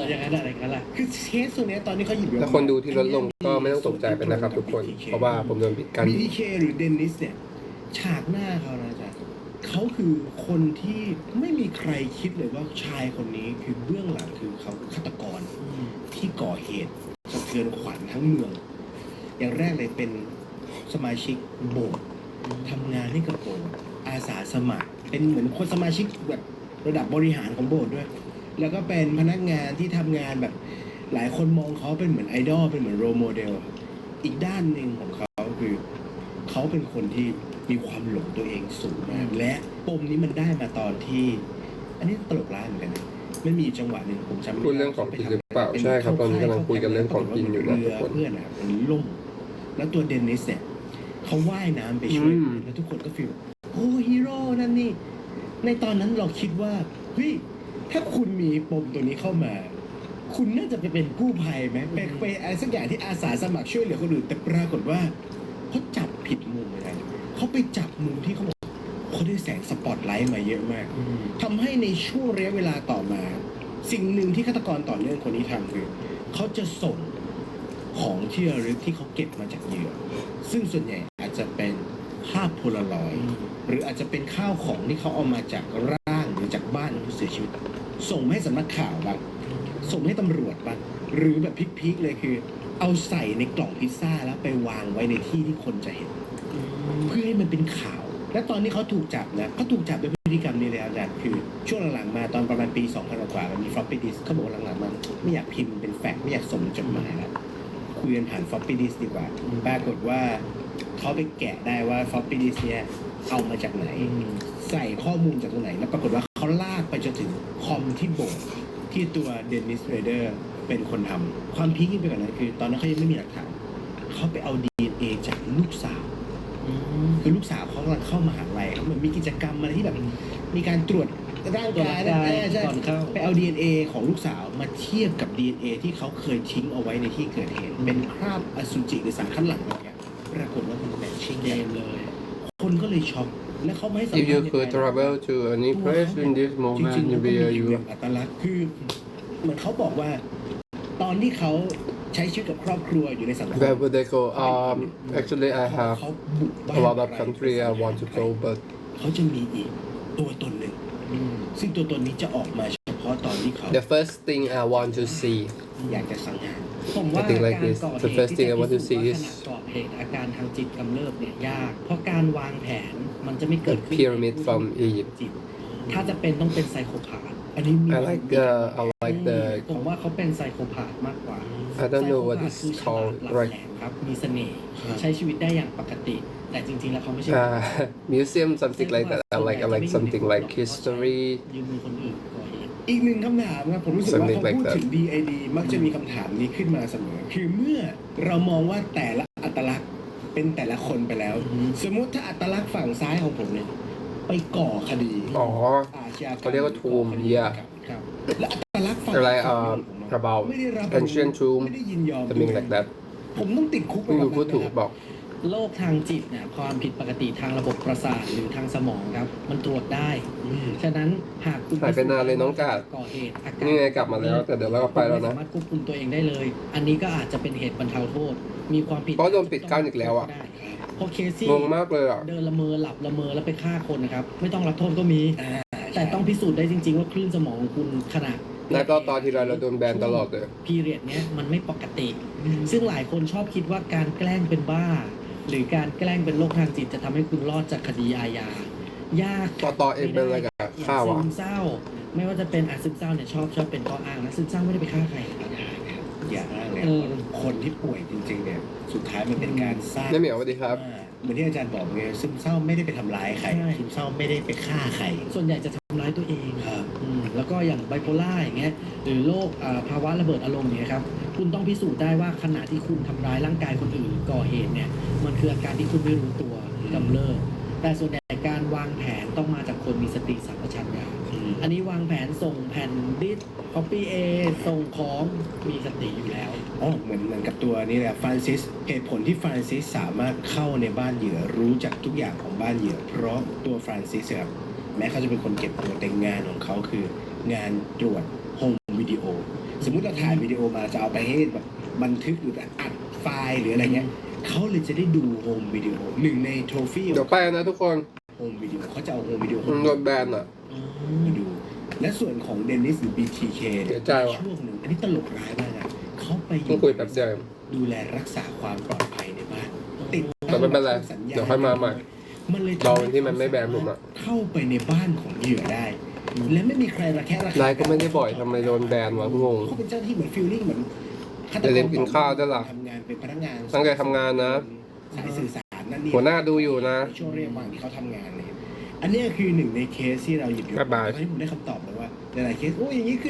อย่างนั้นอะไรกันล่ะ คือเคสตัวเนี้ยตอนนี้เขาหยิบยก ถ้าคนดูที่ลดลงก็ไม่ต้องตกใจไปนะครับทุกคน เพราะว่าผมโดนปิดกั้นอยู่ BTK หรือเดนนิสเนี่ยฉากหน้าเขานะจ๊ะเขาคือคนที่ไม่มีใครคิดเลยว่าชายคนนี้คือเบื้องหลังคือเขาฆาตกรที่ก่อเหตุสะเทือนขวัญทั้งเมือง อย่างแรกเลยเป็นสมาชิกโบสถ์ทำงานให้กับโบสถ์อาสาสมัคร เป็นเหมือนคนสมาชิกแบบระดับบริหารของโบสถ์ด้วย แล้วก็เป็นพนักงานที่ทำงานแบบหลายคนมองเขาเป็นเหมือนไอดอลเป็นเหมือนโรลโมเดลอีกด้านหนึ่งของเขาคือเขาเป็นคนที่ มีความหลงตัวเองสูงมากและปมนี้มันได้มาตอนที่ อันนี้ตลกร้ายเหมือนกันนะมันมีจังหวะหนึ่งผมจำไม่ได้ พูดเรื่องของกินหรือเปล่าใช่ครับตอนนี้กำลังคุยกันเรื่องของกินอยู่นะทุกคน เพื่อนนะครับมันล่มแล้วตัวเดนนิสเนี่ยเขาว่ายน้ำไปช่วยแล้วทุกคนก็ฟีลโอ้ฮีโร่นั่นนี่ในตอนนั้นเราคิดว่าเฮ้ยถ้าคุณมีปมตัวนี้เข้ามา คุณน่าจะไปเป็นกู้ภัยไหมไปอะไรสักอย่างที่อาสาสมัครช่วยเหลือคนอื่นแต่ปรากฏว่าเขาจับผิดมุมเลยเขาไปจับมุมที่เขาบอกเขาได้แสงสปอตไลท์มาเยอะมากทำให้ในช่วงระยะเวลาต่อมา สิ่งหนึ่งที่ฆาตกรต่อเนื่องคนนี้ทำคือเขาจะส่งของที่ระลึกที่เขาเก็บมาจากเหยื่อซึ่งส่วนใหญ่อาจจะเป็นภาพโพลารอยด์หรืออาจจะเป็นข้าวของที่เขาเอามาจากร่างหรือจากบ้านผู้เสียชีวิตส่งมาให้สำนักข่าวบ้างส่งให้ตำรวจบ้างหรือแบบพีคๆเลยคือ เอาใส่ในกล่องพิซซ่าแล้วไปวางไว้ในที่ที่คนจะเห็นเพื่อให้มันเป็นข่าว และตอนนี้เขาถูกจับนะเขาถูกจับด้วยพฤติกรรมนี้เลยอาจารย์คือช่วงหลังๆมาตอนประมาณปี 2000 กว่ามันมี floppy disk เขาบอกว่าหลังๆมันไม่อยากพิมพ์เป็นแฟกซ์ไม่อยากส่งจดหมายแล้วคุยกันผ่าน floppy disk ดีกว่าปรากฏว่าเขาไปแกะได้ว่า floppy disk เนี่ยเอามาจากไหนใส่ข้อมูลจากตรงไหนแล้วปรากฏว่าเขาลากไปจนถึงคอมที่โบสถ์ที่ตัวเดนนิสเรเดอร์เป็นคนทำความพีคยิ่งไปกว่านั้นคือตอนนั้นเขายังไม่มีหลักฐานเขาไปเอา DNA จากลูกสาวคือลูกสาวเขากำลังเข้ามหาลัยครับเหมือนมีกิจกรรมอะไรที่แบบมีการตรวจร่างกายใช่ ก่อนเข้า ไปเอา DNA ของลูกสาวมาเทียบกับ DNA ที่เขาเคยทิ้งเอาไว้ในที่เกิดเหตุเป็นคราบอสุจิหรือสารคัดหลั่งอะไรเงี้ยปรากฏว่ามันแมทชิ่ง เก กัน มเลย คนก็เลยช็อกและเขาไม่ให้สัม If ภาษ you ณ์ could travel to any place in this จ moment ริงๆแล้วก็มี where อีก you แบบอัตลักษณ์คือเหมือนเขาบอกว่า ตอนที่เขาใช้ชีวิตกับครอบครัวอยู่ในสังคม where would they go actually I have เขาบุกบ้าน a lot of country I want to go but เขาจะมีอีกตัวตนหนึ่งซึ่งตัวตนนี้จะออกมาเฉพาะตอนที่เขา the first thing I want to see อยากจะสังหาร ผมว่า I think like การ this ก่อเห the ตุ first ที่ thing จะ I want to พิสูจ see น์ว่า is ขณะก่อเหตุอาการทางจิตกำเริบเนี่ยยาก เพราะการวางแผนมันจะไม่เกิ the ดขึ้น pyramid from Egypt จิตถ้าจะเป็นต้องเป็นไซโคพาธ อันนี้มี I like the ผมว่าเขาเป็นไซโคพาธมากกว่า I don't know what ไซ it's โคพาธคือฉลาด called หลัก right แหลมครับมีเสน่ห์ใช้ชีวิตได้อย่างปกติ แต่จริงๆแล้วเขาไม่ใช่ museum something like that I like something like history ยืมมือคนอื่นก่อเหตุ อีกหนึ่งคำถามครับผมรู้สึกว่า Something พอ like พูด that ถึง DID มักจะมีคำถามนี้ขึ้นมาเสมอ คือเมื่อเรามองว่าแต่ละอัตลักษณ์เป็นแต่ละคนไปแล้ว สมมุติถ้าอัตลักษณ์ฝั่งซ้ายของผมเนี่ยไปก่อคดี อ๋อ อาชญากรรม เขาเรียกว่า tomb ก่อคดี yeah ครับและอัตลักษณ์ฝั่ง อะไร ขวาของผมอะ about ไม่ได้รับ ancient tomb ไม่ได้ยินยอม something like that ผมต้องติดคุกไป ไม่ กับ รู้พูด มัน ถูก นะครับ บอก โรคทางจิตเนี่ยความผิดปกติทางระบบประสาทหรือทางสมองครับ มันตรวจได้ ฉะนั้นหากคุณ หายไปนานเลยน้องกาด ก่อเหตุอาการ นี่ไงกลับมาแล้วแต่เดี๋ยวเราก็ไปแล้วนะ ม่สามารถควบคุมตัวเองได้เลย อันนี้ก็อาจจะเป็นเหตุบรรเทาโทษ มีความผิด เพราะโดนปิดกั้นอีกแล้วอะ ได้เพราะเคสที่ งงมากเลยอ่ะ เดินละเมอหลับละเมอแล้วไปฆ่าคนนะครับ ไม่ต้องรับโทษก็มี อ่า แต่ต้องพิสูจน์ได้จริง ๆ ว่าคลื่นสมองของคุณขนาด แล้วก็ตอนที่เราโดนแบนตลอดเลย พีเรียดเนี้ยมันไม่ปกติ ซึ่งหลายคนชอบคิดว่าการแกล้งเป็นบ้า หรือการแกล้งเป็นโรคทางจิตจะทำให้คุณรอดจากคดีอาญายาก ต่อเองเป็นอะไรกับ อย่าง ข้าว ซึ อ่ะ มเศร้า ไม่ว่าจะเป็นซึมเศร้าเนี่ยชอบเป็นข้ออ้างนะซึมเศร้าไม่ได้ไปฆ่าใครนะครับ อย่าอ้างเลย เออ คนที่ป่วยจริงๆเนี่ยสุดท้ายมันเป็นการสร้าง แม่เหมียวสวัสดีครับ เหมือนที่อาจารย์บอกไงซึมเศร้าไม่ได้ไปทำร้ายใครซึมเศร้าไม่ได้ไปฆ่าใคร ส่วนใหญ่จะทำร้ายตัวเอง ครับ แล้วก็อย่างไบโพล่าอย่างเงี้ยหรือโรคภาวะระเบิดอารมณ์เนี่ยครับคุณต้องพิสูจน์ได้ว่าขณะที่คุณทำร้ายร่างกายคนอื่นก่อเหตุเนี่ยมันคืออาการที่คุณไม่รู้ตัวกำเริบแต่ส่วนใหญ่การวางแผนต้องมาจากคนมีสติสัมปชัญญะอันนี้วางแผนส่งแผ่นดิสคอปปี้ส่งของมีสติอยู่แล้ว อ๋อเหมือนกับตัวนี้แหละฟรานซิสเหตุผลที่ฟรานซิสสามารถเข้าในบ้านเหยื่อรู้จักทุกอย่างของบ้านเหยื่อเพราะตัวฟรานซิสครับแม้เขาจะเป็นคนเก็บตัวแต่งานของเขาคืองานตรวจโฮมวิดีโอสมมุติเราถ่ายวิดีโอมาจะเอาไปให้แบบบันทึกหรืออัดไฟล์หรืออะไรเงี้ยเขาเลยจะได้ดูโฮมวิดีโอหนึ่งในโทรฟี่ เดี๋ยวไปนะทุกคน โฮมวิดีโอเขาจะเอาโฮมวิดีโอ โดนแบนอ่ะ มาดูและส่วนของเดนิสหรือ BTK เสียใจว่ะ ช่วงหนึ่งอันนี้ตลกร้ายมากอะเขาไปอ ต้อยู่ งคุยแบบเดิม ดูแลรักษาความปลอดภัยในบ้านติด แต่ไม่เป็นไร สัญญาณ เดี๋ยวค่อยมาใหม่ มันเลย รอวันที่มันไม่แบนผมอะ เข้าไปในบ้านของเหยื่อได้ และไม่มีใครระแคะระคาย ไลฟ์ก็ไม่ได้บ่อยทำไมโดนแบนวะงง เขาเป็นเจ้าหน้าที่เหมือนฟีลลิ่งเหมือนฆตกร อย่าลืมกินข้าวด้วยล่ะ ทำงานเป็นพนักงาน ตั้งใจทำงานนะ สายสื่อสาร นั่นนี่ หัวหน้าดูอยู่นะ ในช่วงระยะว่างที่เขาทำงานเลยอันเนี้ยคือหนึ่งในเคสที่เราหยิบยก บ๊ายบาย ให้ผมได้คำตอบเลยว่าหลายๆเคสโอ้ยอย่างนี้ขึ้น